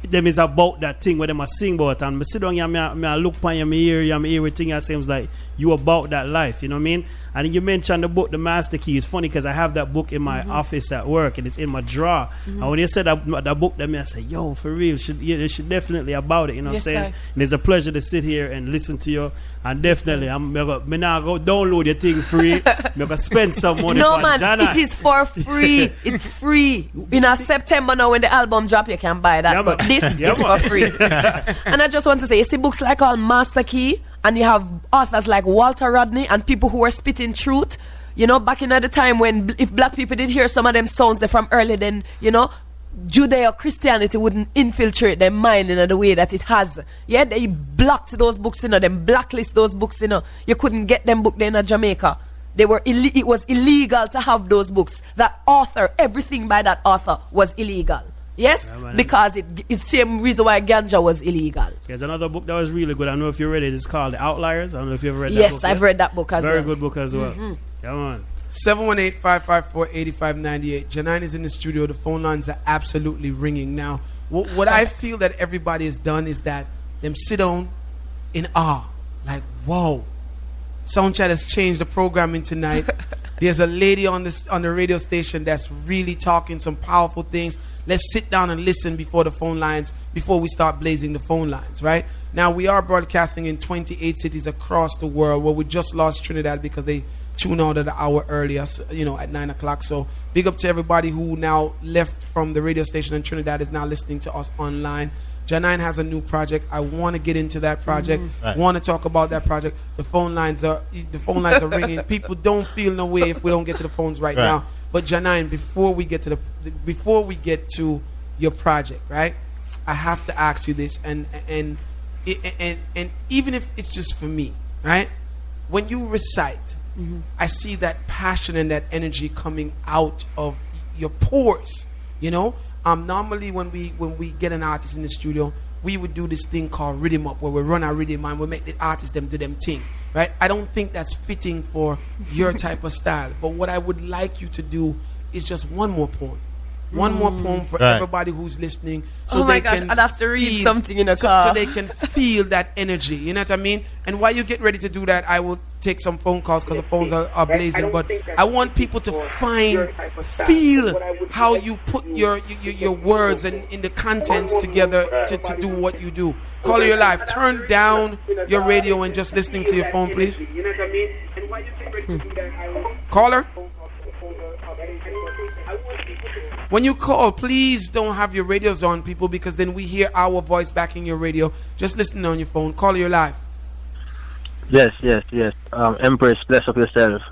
them is about that thing where them are sing about. And I sit down here, I look upon you, I hear you, I hear everything. It seems like you about that life, you know what I mean? And you mentioned the book, The Master Key. It's funny because I have that book in my office at work and it's in my drawer. And when you said that book, I said, yo, for real, they should definitely about it. You know what I'm saying? Sir. And it's a pleasure to sit here and listen to you. And definitely, I'm now go download your thing free. I'm going to spend some money. No, for man, Jana. it is for free. It's free. In September now, when the album drop, you can buy that. Yeah, but man. this Yeah, is man. for free. And I just want to say, you see books like all Master Key, and you have authors like Walter Rodney and people who are spitting truth. Back in the time when if black people did hear some of them sounds they're from early, then, Judeo-Christianity wouldn't infiltrate their mind in the way that it has. Yeah, they blocked those books, them blacklist those books, You couldn't get them book there in Jamaica. It was illegal to have those books. That author, everything by that author was illegal. Yes, yeah, because it's the same reason why ganja was illegal. There's another book that was really good. I don't know if you read it. It's called The Outliers. I don't know if you ever read that book. Yes, I've read that book as well. Very good book as well. Come on. 718-554-8598. Janine is in the studio. The phone lines are absolutely ringing. Now, what I feel that everybody has done is that them sit down in awe. Like, whoa. Soundchat has changed the programming tonight. There's a lady on the radio station that's really talking some powerful things. Let's sit down and listen before we start blazing the phone lines, right? Now, we are broadcasting in 28 cities across the world. Well, we just lost Trinidad because they tuned out at an hour earlier, at 9 o'clock. So big up to everybody who now left from the radio station in Trinidad is now listening to us online. Janine has a new project. I want to get into that project. Right. Want to talk about that project. The phone lines are ringing. People don't feel no way if we don't get to the phones right now. But Janine, before we get to your project, right? I have to ask you this, and even if it's just for me, right? when you recite, I see that passion and that energy coming out of your pores. You know, normally when we get an artist in the studio, we would do this thing called rhythm up, where we run our rhythm and we make the artist them do them thing, right? I don't think that's fitting for your type of style. But what I would like you to do is just one more poem. One more poem for everybody who's listening. So oh my gosh, I'd have to read something in a car. So they can feel that energy. You know what I mean? And while you get ready to do that, I will take some phone calls because the phones are blazing. But I want people to feel how you put your words and in the contents together to do what you do. Caller, you're live. Turn down your radio and just listening to your phone, please. Caller? When you call, please don't have your radios on, people, because then we hear our voice back in your radio. Just listen on your phone. Caller, you're live. Yes. Empress, bless up yourself.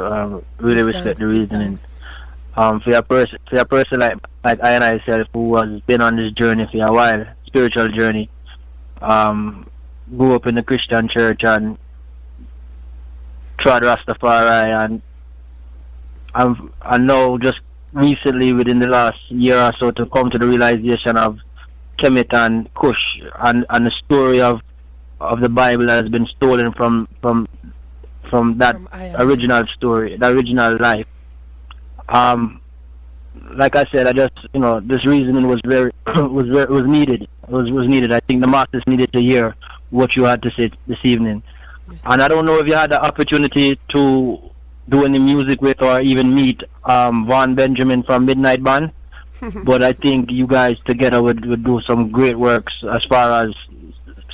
Really respect the reasoning. For your person like I and I self, who has been on this journey for a while, spiritual journey. Grew up in the Christian church and tried Rastafari, and I know just recently, within the last year or so, to come to the realization of Kemet and Kush and the story of the Bible that has been stolen from that original story, the original life. Like I said, I just, this reasoning was was needed. It was needed. I think the masses needed to hear what you had to say this evening. And I don't know if you had the opportunity to do any music with or even meet Vaughn Benjamin from Midnight Band, but I think you guys together would do some great works as far as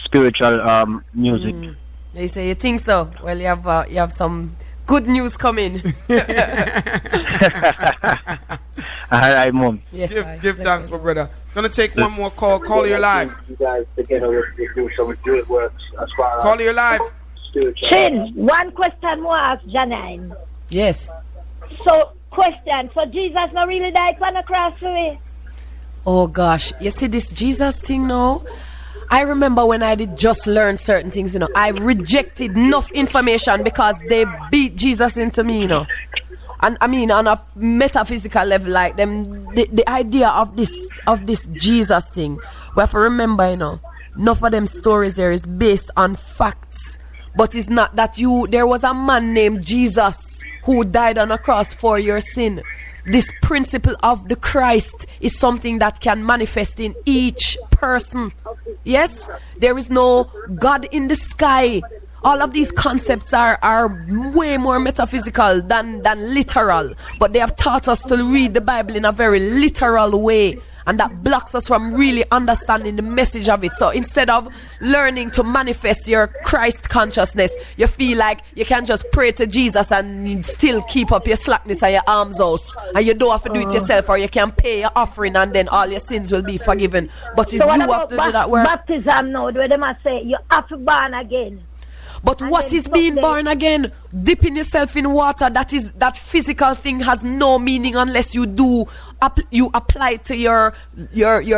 spiritual music. You say you think so? Well, you have some good news coming. All right, Mom. Yes, give thanks, my brother. Gonna take one more call. Caller, you're live. You guys together would do some great works as far as Caller, you're live. Sin, one question more ask Janine. Yes. So, question, so Jesus not really died on the cross for me? Oh gosh, you see this Jesus thing now? I remember when I did just learn certain things, I rejected enough information because they beat Jesus into me, And I mean, on a metaphysical level, like the idea of this Jesus thing, we have to remember, enough of them stories there is based on facts. But it's not that there was a man named Jesus who died on a cross for your sin. This principle of the Christ is something that can manifest in each person. Yes, there is no God in the sky. All of these concepts are way more metaphysical than literal. But they have taught us to read the Bible in a very literal way. And that blocks us from really understanding the message of it. So instead of learning to manifest your Christ consciousness, you feel like you can just pray to Jesus and still keep up your slackness and your arms out. And you don't have to do it yourself, or you can pay your offering and then all your sins will be forgiven. But it's so you have to do that work. Baptism now, where they must say you have to born again. But what is being born again? Dipping yourself in water, that physical thing has no meaning unless you apply it to your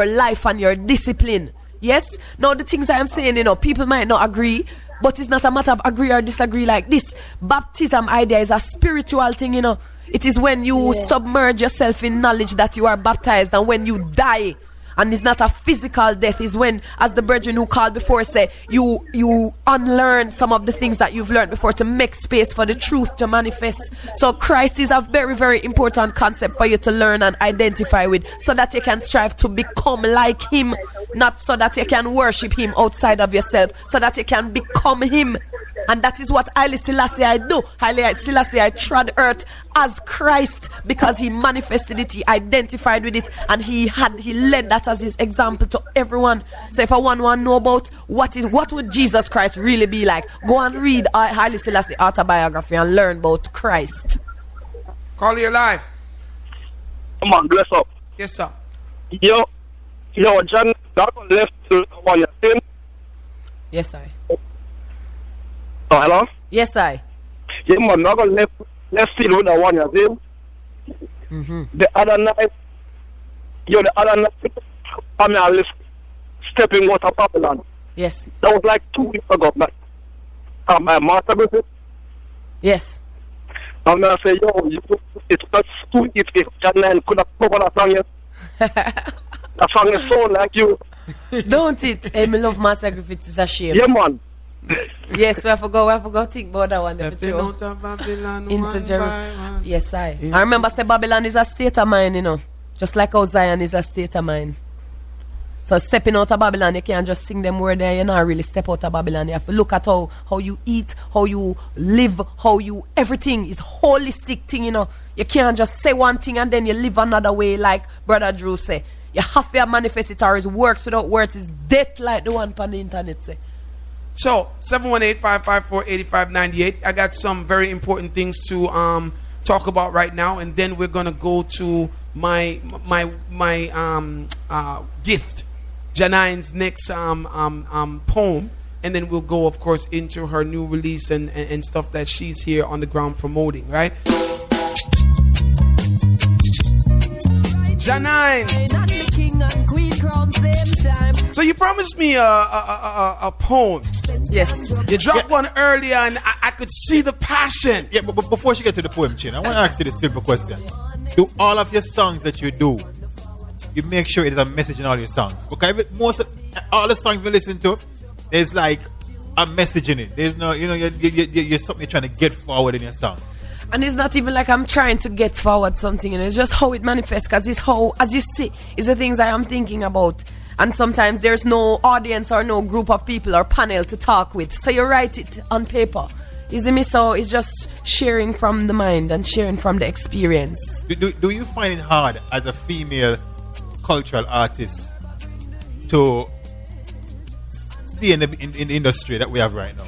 life and your discipline. Yes? Now the things I am saying, people might not agree, but it's not a matter of agree or disagree like this. Baptism idea is a spiritual thing, It is when you submerge yourself in knowledge that you are baptized, and when you die. And it's not a physical death. It's when, as the brethren who called before say, you unlearn some of the things that you've learned before to make space for the truth to manifest. So Christ is a very, very important concept for you to learn and identify with, so that you can strive to become like him, not so that you can worship him outside of yourself, so that you can become him. And that is what Haile Selassie I do. Haile Selassie I trod earth as Christ, because he manifested it, he identified with it, and he led that as his example to everyone. So if I want to know about what would Jesus Christ really be like, go and read Haile Selassie autobiography and learn about Christ. Call your life. Come on, bless up. Yes, sir. Yo, John, that one left to what you're saying. Yes, I. Oh, hello? Yes, I. Yeah, man, not gonna left field with the one you're saying. The other night, I mean, I was stepping out of Babylon. Yes. That was like 2 weeks ago. My master visit. Yes. I'm gonna say, yo, it's not too if Janine could have covered that song yet. That song is so like you. Don't it? Hey, me love my sacrifice. It's a shame. Yeah, man. Yes, we have to go think about that one. Stepping out of Babylon Into one Jerusalem. by one. Yes, I remember say Babylon is a state of mind, you know. Just like how Zion is a state of mind. So stepping out of Babylon, you can't just sing them word there. You not really step out of Babylon. You have to look at how you eat, how you live, how you everything is holistic thing, you know. You can't just say one thing and then you live another way, like Brother Drew say. You have to manifest it, or his works without words is death, like the one on the internet say. So 718-554-8598. I got some very important things to talk about right now, and then we're gonna go to my gift, Janine's next poem, and then we'll go, of course, into her new release and stuff that she's here on the ground promoting, right? Janine. So you promised me a poem. Yes. You dropped one earlier, and I could see the passion. Yeah, but before she get to the poem, Chin, I want to ask you this simple question. Do all of your songs that you do, you make sure it is a message in all your songs? Because all the songs we listen to, there's like a message in it. There's no, you know, you're something you're trying to get forward in your song. And it's not even like I'm trying to get forward something, and it's just how it manifests, because it's how, as you see, it's the things I am thinking about. And sometimes there's no audience or no group of people or panel to talk with, so you write it on paper. You see me? So it's just sharing from the mind and sharing from the experience. Do you find it hard as a female cultural artist to stay in the industry that we have right now?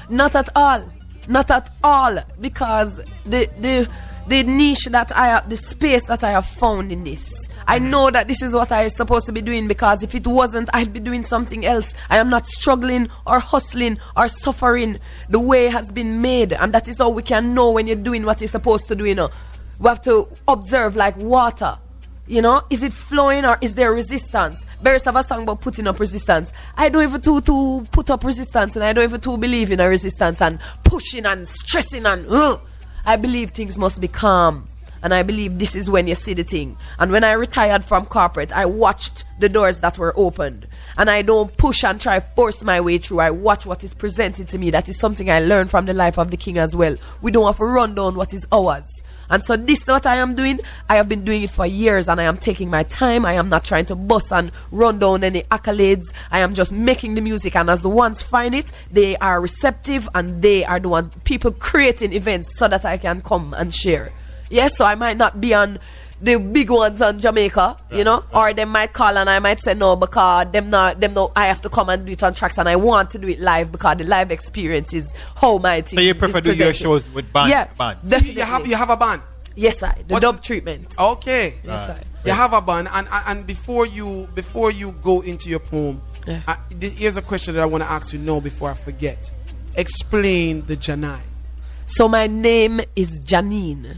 Not at all. Not at all, because the niche that I have, the space that I have found in this, I know that this is what I am supposed to be doing, because if it wasn't, I'd be doing something else. I am not struggling or hustling or suffering. The way has been made, and that is how we can know when you're doing what you're supposed to do, you know. We have to observe like water. You know, is it flowing or is there resistance? Bears have a song about putting up resistance. I don't even to put up resistance, and I don't even to believe in a resistance and pushing and stressing and I believe things must be calm, and I believe this is when you see the thing. And when I retired from corporate, I watched the doors that were opened, and I don't push and try force my way through. I watch what is presented to me. That is something I learned from the life of the King as well. We don't have to run down what is ours. And so this is what I am doing. I have been doing it for years, and I am taking my time. I am not trying to bust and run down any accolades. I am just making the music, and as the ones find it, they are receptive, and they are the ones, people creating events so that I can come and share. Yes, so I might not be on the big ones on Jamaica, you know, or they might call and I might say no, because them no, I have to come and do it on tracks, and I want to do it live because the live experience is how my thing. So you prefer to do your shows with bands? Yeah, definitely. You have a band. Yes, I. The dub treatment. Okay. Yes, I. You have a band, and before you go into your poem, here's a question that I want to ask you now before I forget. Explain the Janine. So my name is Janine.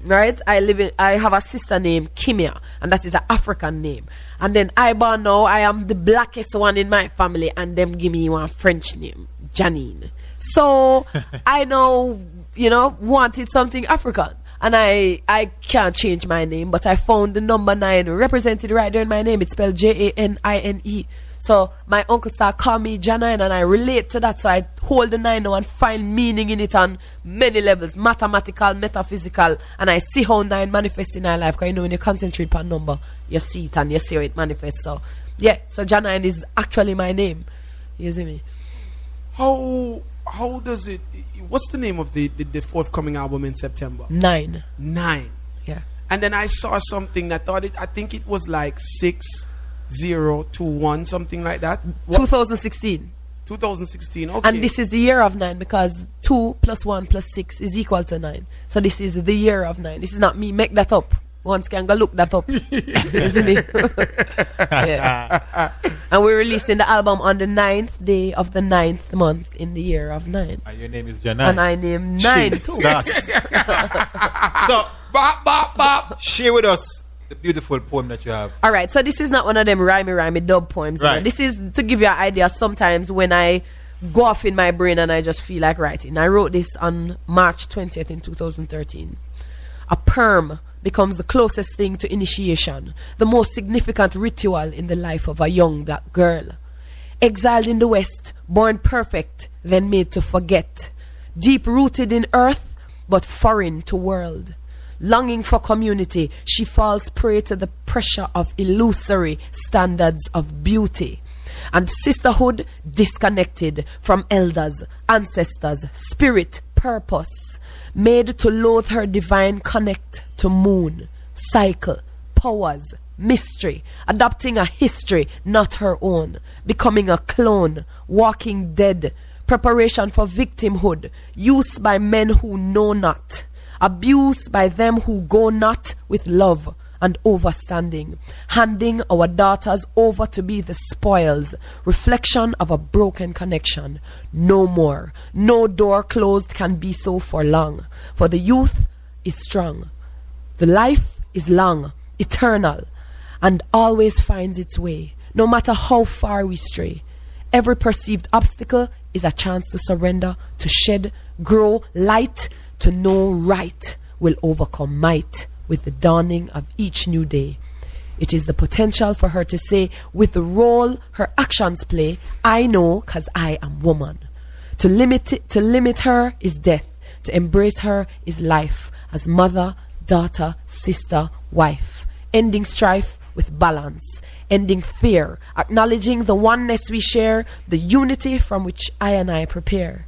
Right? I have a sister named Kimia, and that is an African name. And then I born now, I am the blackest one in my family, and them give me one French name, Janine. So I know, you know, wanted something African. And I can't change my name, but I found the number 9 represented right there in my name. It's spelled Janine. So my uncle started calling me Janine, and I relate to that. So I hold the 9 now and find meaning in it on many levels, mathematical, metaphysical, and I see how 9 manifests in our life. Because you know, when you concentrate on number, you see it and you see how it manifests. So yeah, so Janine is actually my name. You see me? How does it? What's the name of the forthcoming album in September? 9. Yeah. And then I saw something that I think it was like 6021, something like that. 2016. 2016. Okay. And this is the year of 9, because 2 + 1 + 6 is equal to 9. So this is the year of 9. This is not me make that up. Once can go look that up. Isn't it? Yeah. And we're releasing the album on the 9th day of the 9th month in the year of 9. And your name is Janine. And I named 9 too. So, share with us the beautiful poem that you have. All right, so this is not one of them rhymey dub poems. Right. This is to give you an idea. Sometimes when I go off in my brain and I just feel like writing. I wrote this on March 20th in 2013. A perm becomes the closest thing to initiation, the most significant ritual in the life of a young black girl. Exiled in the West, born perfect, then made to forget. Deep-rooted in earth, but foreign to world. Longing for community, she falls prey to the pressure of illusory standards of beauty. And sisterhood disconnected from elders, ancestors, spirit, purpose. Made to loathe her divine connect to moon, cycle, powers, mystery, adopting a history not her own, becoming a clone, walking dead, preparation for victimhood, use by men who know not, abuse by them who go not with love and overstanding, handing our daughters over to be the spoils, reflection of a broken connection. No more, no door closed can be so for long, for the youth is strong, the life is long, eternal, and always finds its way, no matter how far we stray. Every perceived obstacle is a chance to surrender, to shed, grow light, to know right will overcome might with the dawning of each new day. It is the potential for her to say, with the role her actions play, I know 'cause I am woman. To limit her is death. To embrace her is life, as mother, daughter, sister, wife. Ending strife with balance, ending fear, acknowledging the oneness we share, the unity from which I prepare.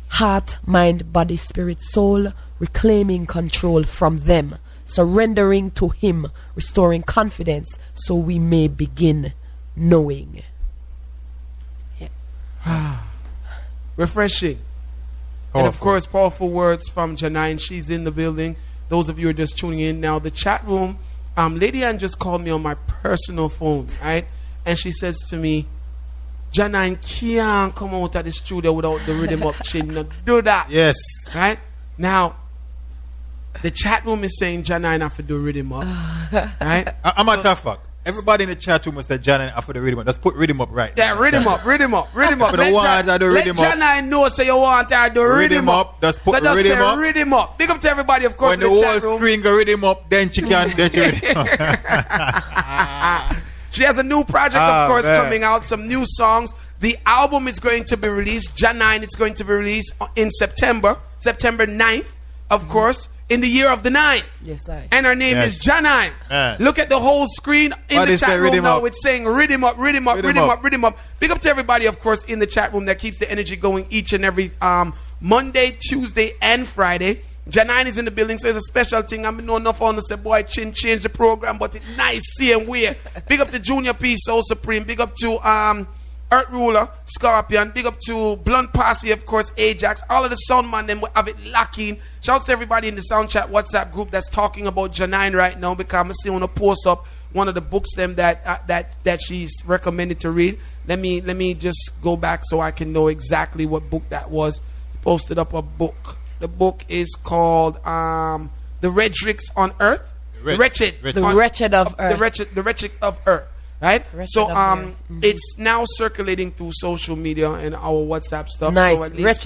Heart, mind, body, spirit, soul, reclaiming control from them, surrendering to him, restoring confidence so we may begin knowing. Yeah. Refreshing. And of course, powerful words from Janine. She's in the building. Those of you who are just tuning in now, the chat room, Lady Ann just called me on my personal phone, right? And she says to me, Janine can't come out of the studio without the rhythm up chin. Now do that. Yes. Right? Now, the chat room is saying Janine have to do rhythm up. Right? I'm a tough fuck. Everybody in the chat room said Janine have to do rhythm up. Let's put rhythm up right. Yeah, rhythm up. For the ones that do rhythm up. Let Janine know say you want her to do rhythm up. Just put so rhythm up. Rhythm up. Big up to everybody, of course, when in the the whole chat room. screen go rhythm up, then she can get you rhythm up. She has a new project, of course, coming out. Some new songs. The album is going to be released. Janine, it's going to be released in September 9th, of course, in the year of the 9. Yes, I. And her name is Janine. Look at the whole screen in the chat room now. It's saying rhythm up, rhythm up, rhythm up, rhythm up. Big up to everybody, of course, in the chat room that keeps the energy going each and every Monday, Tuesday, and Friday. Janine is in the building, so it's a special thing. I mean, no enough on to say, boy, change the program, but it's nice seeing way. Big up to Junior P, Soul Supreme. Big up to Earth Ruler, Scorpion. Big up to Blunt Posse, of course, Ajax. All of the sound man, them have it locking. Shouts to everybody in the Sound Chat WhatsApp group that's talking about Janine right now, because I'm seeing her post up one of the books them that she's recommended to read. Let me just go back so I can know exactly what book that was. Posted up a book. The book is called The Redricks on Earth. The Wretched of Earth. Right? So it's now circulating through social media and our WhatsApp stuff. Nice. So at least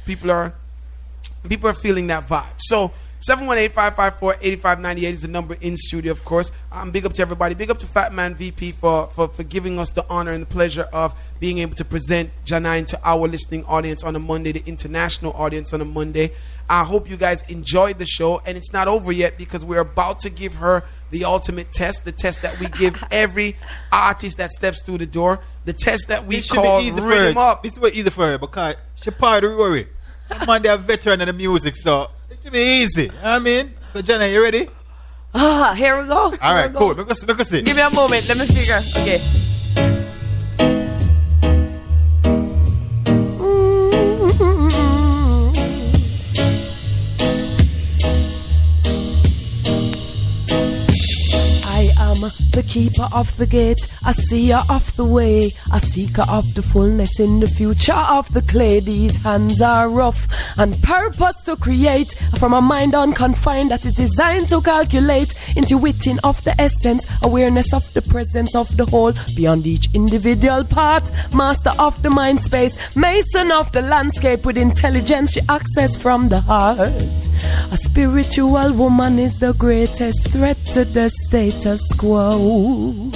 people are feeling that vibe. So 718-554-8598 is the number in studio, of course. Big up to everybody. Big up to Fat Man VP for giving us the honor and the pleasure of being able to present Janine to our listening audience on a Monday, the international audience on a Monday. I hope you guys enjoyed the show, and it's not over yet because we're about to give her the ultimate test, the test that we give every artist that steps through the door, the test that we call Rhythm Up. This is what easy for her because she part of the worry. Man, they're a veteran of the music, so it should be easy. You know what I mean? So, Jenna, you ready? Here we go. All right, cool. Look us see. Give me a moment. Let me figure. Okay. I am the keeper of the gate, a seer of the way, a seeker of the fullness in the future of the clay. These hands are rough and purpose to create from a mind unconfined that is designed to calculate, intuiting of the essence, awareness of the presence of the whole beyond each individual part, master of the mind space, mason of the landscape with intelligence she access from the heart. A spiritual woman is the greatest threat to the status quo.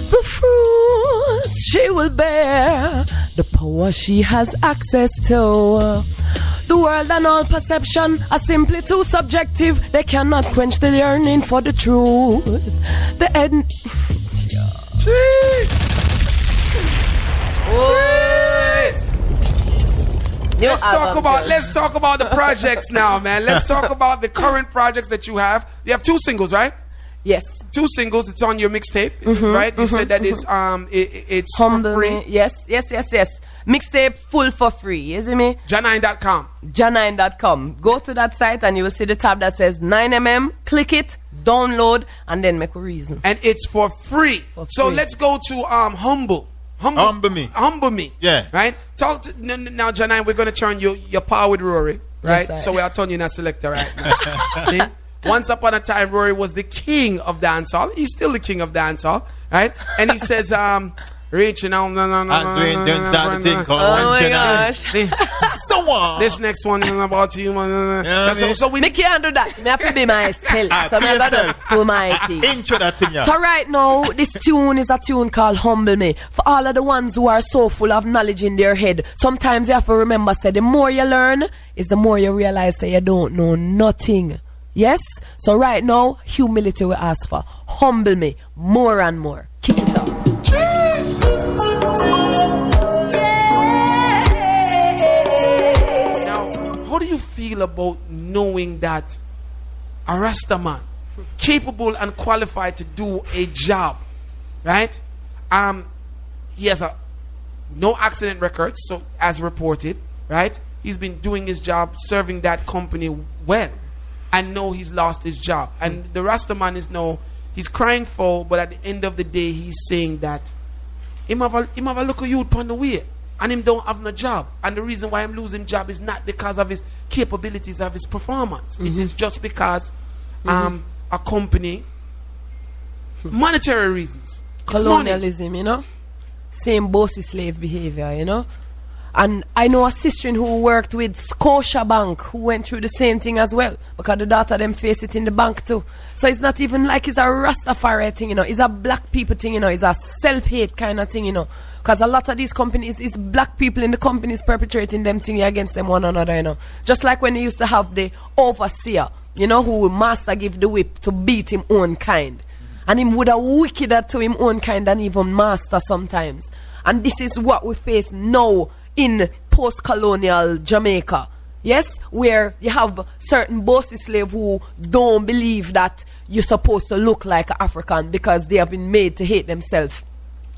The fruit she will bear, the power she has access to. The world and all perception are simply too subjective. They cannot quench the yearning for the truth. The end. Jeez. Let's talk about the projects now, man. Let's talk about the current projects that you have. You have 2 singles, right? Yes. 2 singles. It's on your mixtape, right? You said that it's Humble for free. Me. Yes. Mixtape full for free. You see me? Janine.com. Janine.com. Go to that site and you will see the tab that says 9mm. Click it, download, and then make a reason. And it's for free. So let's go to Humble Me. Yeah. Right? Talk to, now, Janine, we're going to turn your power with Rory. Right? Yes, so we are turning you in a selector right now. See? Once upon a time, Rory was the king of dancehall. He's still the king of dancehall. Right? And he says, reaching out. Oh my gosh. This next one is about you. So we can't do that. Me have to be myself. So me gotta do my thing. Intro that thing, yeah. So right now, this tune is a tune called Humble Me. For all of the ones who are so full of knowledge in their head, sometimes you have to remember, say, the more you learn, is the more you realize, say, you don't know nothing. Yes? So right now, humility we ask for. Humble me more and more. Keep it up. How do you feel about knowing that a Rastaman, capable and qualified to do a job, right? He has no accident records, so as reported, right? He's been doing his job, serving that company well, and know he's lost his job. And the Rastaman is he's crying foul, but at the end of the day, he's saying that him have a look at youth on the way, and him don't have no job. And the reason why I'm losing job is not because of his capabilities of his performance. It is just because a company, monetary reasons. Colonialism, you know? Same bossy slave behavior, you know? And I know a sister who worked with Scotia Bank who went through the same thing as well, because the daughter them face it in the bank too. So it's not even like it's a Rastafari thing, you know. It's a black people thing, you know. It's a self-hate kind of thing, you know. Because a lot of these companies, it's black people in the companies perpetrating them thing against them one another, you know. Just like when they used to have the overseer, you know, who master give the whip to beat him own kind. And him would have wickeder to him own kind than even master sometimes. And this is what we face now in post-colonial Jamaica. Yes, where you have certain bossy slaves who don't believe that you're supposed to look like an African because they have been made to hate themselves.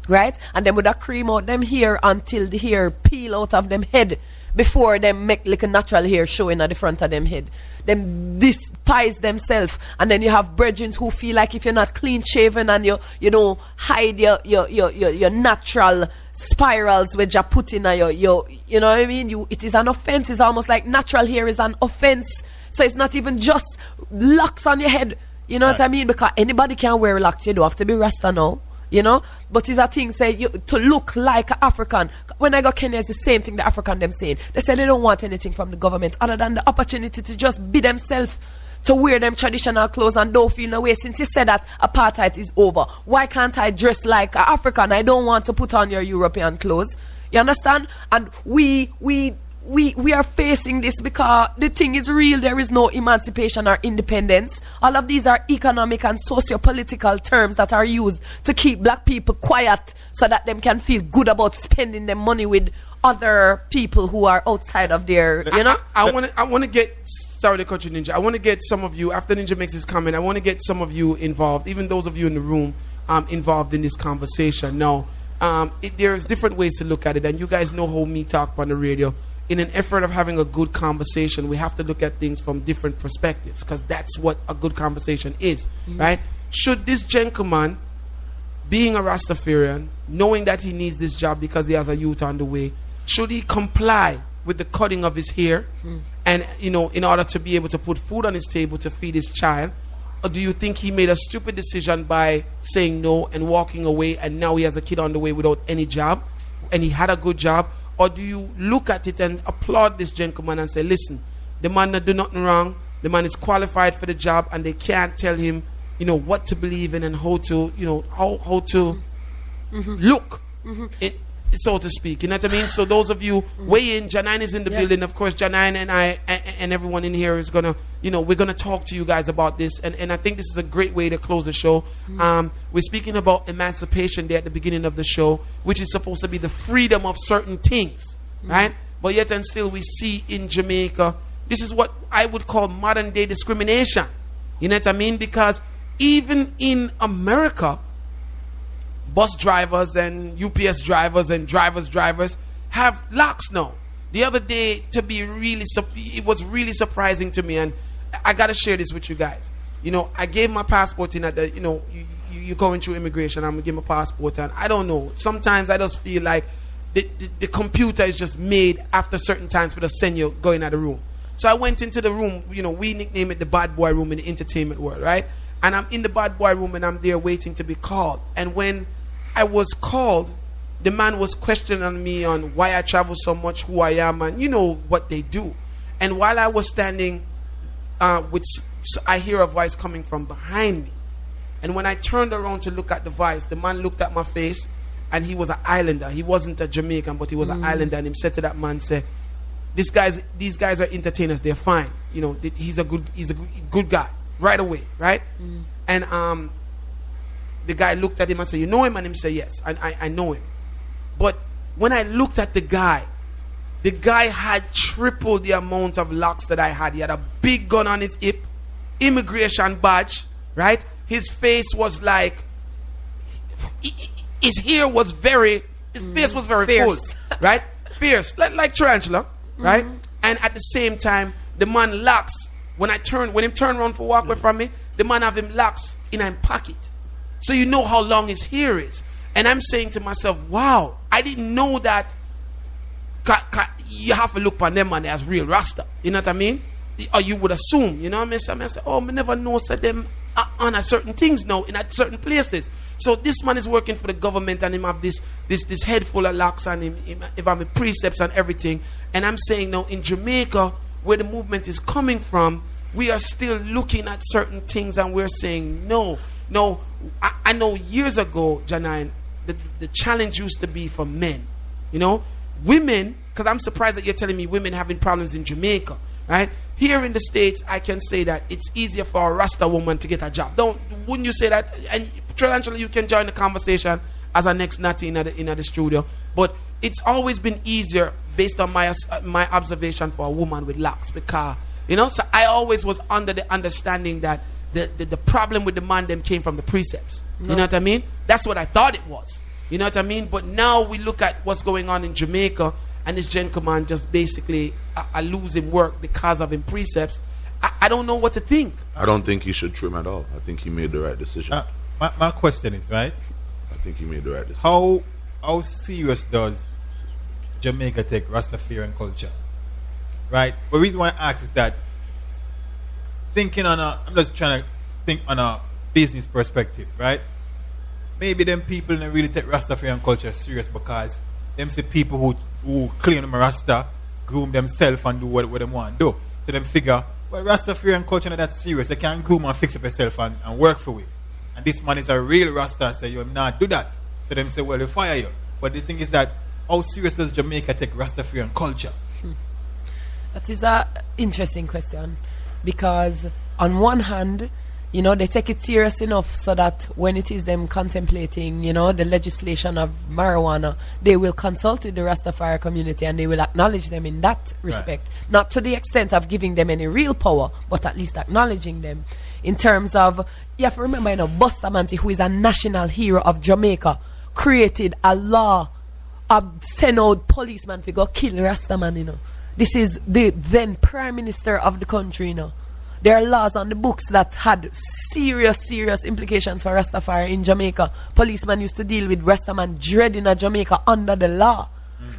Right? And they would have cream out them hair until the hair peel out of them head before them make like a natural hair showing at the front of them head. Them despise themselves. And then you have brethren who feel like if you're not clean shaven and you don't hide your natural spirals which you put in your you know what I mean? It is an offense. It's almost like natural hair is an offense. So it's not even just locks on your head. You know what I mean? Because anybody can wear locks. You don't have to be Rasta now. You know, but it's a thing say to look like an African. When I got Kenya, it's the same thing the African them saying. They say they don't want anything from the government other than the opportunity to just be themselves, to wear them traditional clothes and don't feel no way. Since you said that apartheid is over, why can't I dress like an African? I don't want to put on your European clothes. You understand? And we are facing this because the thing is real. There is no emancipation or independence. All of these are economic and socio-political terms that are used to keep black people quiet so that them can feel good about spending their money with other people who are outside of their, you know? I want to get, sorry to cut you, Ninja. I want to get some of you, after Ninja makes his comment, I want to get some of you involved, even those of you in the room involved in this conversation. Now, there's different ways to look at it, and you guys know how me talk on the radio. In an effort of having a good conversation, we have to look at things from different perspectives, because that's what a good conversation is, right? Should this gentleman being a Rastafarian, knowing that he needs this job because he has a youth on the way, should he comply with the cutting of his hair and, you know, in order to be able to put food on his table to feed his child? Or do you think he made a stupid decision by saying no and walking away, and now he has a kid on the way without any job, and he had a good job? Or do you look at it and applaud this gentleman and say, listen, the man not do nothing wrong, the man is qualified for the job, and they can't tell him, you know, what to believe in and how to, you know, how to look, so to speak. You know what I mean? So those of you weigh in. Janine is in the building. Of course, Janine and I and everyone in here is gonna, you know, we're gonna talk to you guys about this, and I think this is a great way to close the show. We're speaking about Emancipation Day at the beginning of the show, which is supposed to be the freedom of certain things, right? But yet and still we see in Jamaica, this is what I would call modern day discrimination. You know what I mean? Because even in America, bus drivers and UPS drivers and drivers have locks now. The other day, it was really surprising to me, and I gotta share this with you guys. You know, I gave my passport in at the, you know, you going through immigration, I'm gonna give my passport, and I don't know, sometimes I just feel like the computer is just made after certain times for the send you going out of the room. So I went into the room, you know, we nickname it the bad boy room in the entertainment world, right? And I'm in the bad boy room and I'm there waiting to be called. And when I was called, the man was questioning me on why I travel so much, who I am, and you know what they do. And while I was standing, I hear a voice coming from behind me. And when I turned around to look at the voice, the man looked at my face, and he was an islander. He wasn't a Jamaican, but he was an islander. And he said to that man, say, these guys are entertainers. They're fine. You know, he's a good guy. Right away, right? And the guy looked at him and said, you know him? And him said, yes, I know him. But when I looked at the guy had triple the amount of locks that I had. He had a big gun on his hip, immigration badge, right? His face was like, his face was very fierce. full, right? Fierce, like tarantula, right? And at the same time, the man locks. When him turn around for walk away from me, the man have him locks in his pocket. So you know how long his hair is. And I'm saying to myself, wow, I didn't know that you have to look on them man as real Rasta. You know what I mean? Or you would assume, you know what I mean? I say, oh, I never know so them on a certain things now in at certain places. So this man is working for the government, and him have this head full of locks, and him have precepts and everything. And I'm saying now in Jamaica, where the movement is coming from, we are still looking at certain things and we're saying no. I know years ago, Janine, the challenge used to be for men. You know, women, because I'm surprised that you're telling me women having problems in Jamaica, right? Here in the States, I can say that it's easier for a Rasta woman to get a job. Wouldn't you say that? And potentially you can join the conversation as our next Natty in the studio. But it's always been easier based on my observation for a woman with locks, because, you know, so I always was under the understanding that the problem with the man them came from the precepts. You know what I mean? That's what I thought it was. You know what I mean? But now we look at what's going on in Jamaica, and this gentleman just basically losing work because of him precepts. I don't know what to think. I don't think he should trim at all. I think he made the right decision. My question is, right? I think he made the right decision. How serious does Jamaica take Rastafarian culture? Right? The reason why I ask is that I'm just trying to think on a business perspective, right? Maybe them people don't really take Rastafarian culture serious because them see people who claim them a Rasta, groom themselves and do what they want to do. So them figure, well, Rastafarian culture not that serious. They can't groom and fix up yourself and work for it. And this man is a real Rasta, say you not do that. So them say, well, they fire you. But the thing is that, how serious does Jamaica take Rastafarian culture? That is an interesting question, because on one hand, you know, they take it serious enough so that when it is them contemplating, you know, the legislation of marijuana, they will consult with the Rastafari community and they will acknowledge them in that respect. Right. Not to the extent of giving them any real power, but at least acknowledging them. In terms of, you have to remember, you know, Bustamante, who is a national hero of Jamaica, created a law, send out policeman to go kill Rastaman, you know. This is the then Prime Minister of the country, you know. there are laws on the books that had serious implications for Rastafari in Jamaica. Policemen used to deal with Rastaman dread in Jamaica under the law,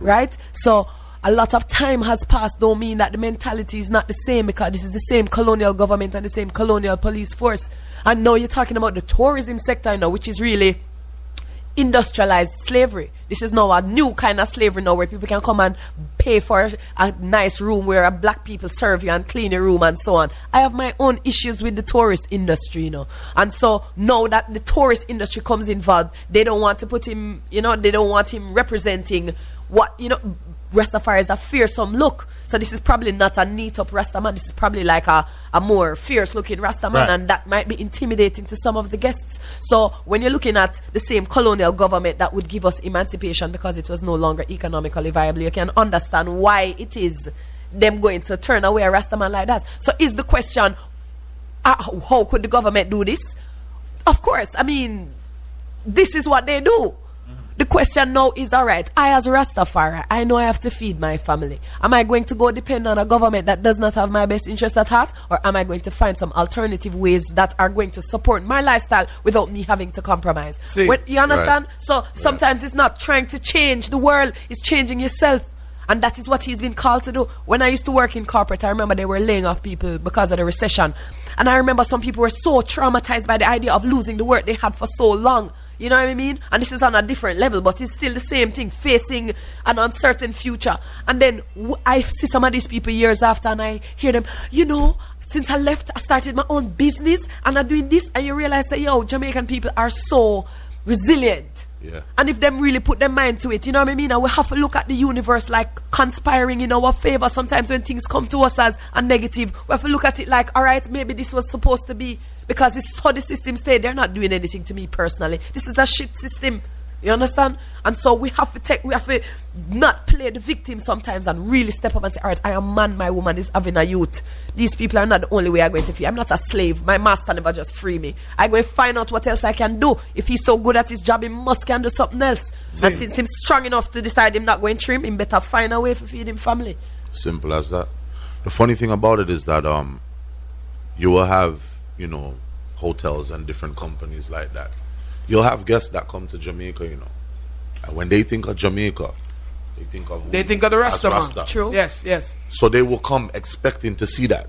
right? So a lot of time has passed. Don't mean that the mentality is not the same, because this is the same colonial government and the same colonial police force. And now you're talking about the tourism sector now, which is really industrialized slavery. This is now a new kind of slavery now, where people can come and pay for a nice room where a black people serve you and clean your room and so on. I have my own issues with the tourist industry, you know. And so now that the tourist industry comes involved, they don't want to put him, you know, they don't want him representing what, you know, Rastafari is a fearsome look. So this is probably not a neat up Rastaman. This is probably like a more fierce looking Rastaman, right. And that might be intimidating to some of the guests. So when you're looking at the same colonial government that would give us emancipation because it was no longer economically viable, you can understand why it is them going to turn away a Rastaman like that. So is the question, how could the government do this? Of course, I mean, this is what they do. The question now is, all right, I as a Rastafari, I know I have to feed my family. Am I going to go depend on a government that does not have my best interest at heart? Or am I going to find some alternative ways that are going to support my lifestyle without me having to compromise? You understand? Right. So sometimes it's not trying to change the world, it's changing yourself. And that is what he's been called to do. When I used to work in corporate, I remember they were laying off people because of the recession. And I remember some people were so traumatized by the idea of losing the work they had for so long. You know what I mean? And this is on a different level, but it's still the same thing, facing an uncertain future. And then I see some of these people years after, and I hear them, you know, since I left, I started my own business, and I'm doing this, and you realize that, yo, Jamaican people are so resilient. Yeah. And if them really put their mind to it, you know what I mean? And we have to look at the universe like conspiring in our favor. Sometimes when things come to us as a negative, we have to look at it like, all right, maybe this was supposed to be, because it's how the system stayed. They're not doing anything to me personally. This is a shit system. You understand? And so we have to not play the victim sometimes and really step up and say, all right, I am man, my woman is having a youth. These people are not the only way I'm going to free. I'm not a slave. My master never just free me. I'm going to find out what else I can do. If he's so good at his job, he must can do something else. And since he's strong enough to decide him not going to trim, he better find a way to feed him family. Simple as that. The funny thing about it is that you will have, you know, hotels and different companies like that. You'll have guests that come to Jamaica, you know, and when they think of Jamaica, they think of the Rasta. True. Yes. So they will come expecting to see that.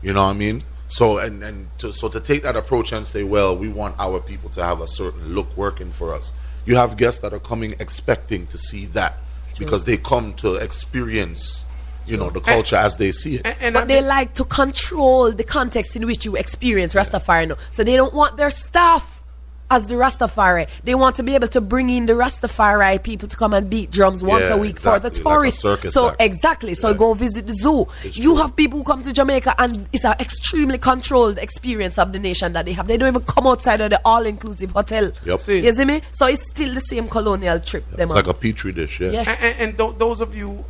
You know what I mean? So to take that approach and say, well, we want our people to have a certain look working for us. You have guests that are coming expecting to see that. True. Because they come to experience, you know, the culture as they see it. But they like to control the context in which you experience Rastafari now. So they don't want their staff as the Rastafari. They want to be able to bring in the Rastafari people to come and beat drums once a week for the tourists. Like so go visit the zoo. You have people who come to Jamaica and it's an extremely controlled experience of the nation that they have. They don't even come outside of the all-inclusive hotel. Yep. You see me? So it's still the same colonial trip. It's like a petri dish, And those of you,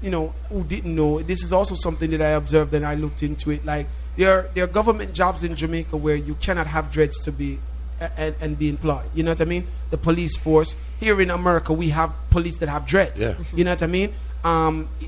you know, who didn't know, this is also something that I observed and I looked into it. Like, there are government jobs in Jamaica where you cannot have dreads to be and be employed. You know what I mean? The police force. Here in America, we have police that have dreads. Yeah. You know what I mean?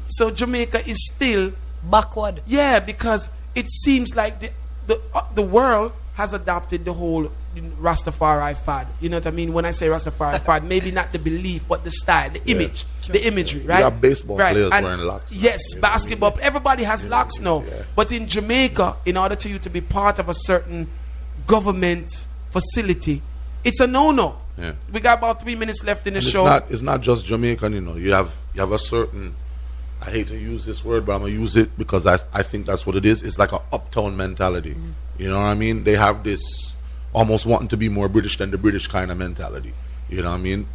So Jamaica is still backward. Yeah, because it seems like the world has adopted the whole Rastafari fad. You know what I mean? When I say Rastafari fad, maybe not the belief, but the style, the image, the imagery, right? You have baseball players wearing locks. Yes, basketball. Everybody has locks now. Yeah. But in Jamaica, in order for you to be part of a certain government facility, it's a no-no. Yeah. We got about 3 minutes left in the show. It's not just Jamaican, you know. You have a certain, I hate to use this word, but I'm gonna use it because I think that's what it is. It's like an uptown mentality. You know what I mean? They have this almost wanting to be more British than the British kind of mentality. You know what I mean?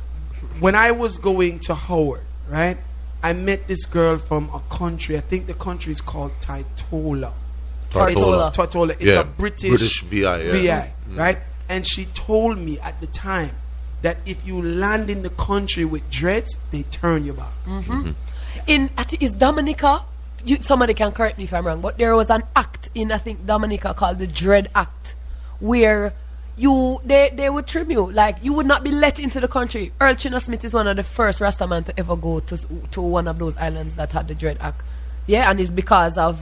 When I was going to Howard, right, I met this girl from a country. I think the country is called Tortola. It's a British VI, right? And she told me at the time that if you land in the country with dreads, they turn you back. Is Dominica, somebody can correct me if I'm wrong, but there was an act in, I think, Dominica called the Dread Act, where they would trim you. Like, you would not be let into the country. Earl Chino Smith is one of the first Rastaman to ever go to one of those islands that had the Dread Act. Yeah, and it's because of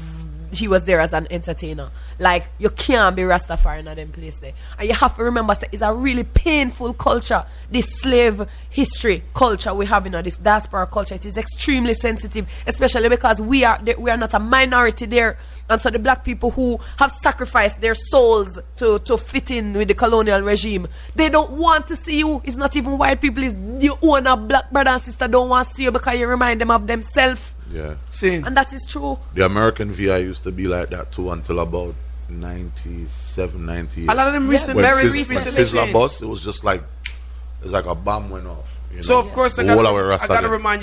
he was there as an entertainer. Like, you can't be Rastafari in them place there. And you have to remember, say, it's a really painful culture, this slave history culture we have in this diaspora culture. It is extremely sensitive, especially because we are not a minority there. And so the black people who have sacrificed their souls to fit in with the colonial regime, they don't want to see you. It's not even white people, it's your own black brother and sister don't want to see you because you remind them of themselves. Yeah. And that is true. The American VI used to be like that too until about 97, 98. A lot of them recently, very recently Sizzler changed. bus, it was just like, it's like a bomb went off. You know? So of course I All our gotta Rasta remind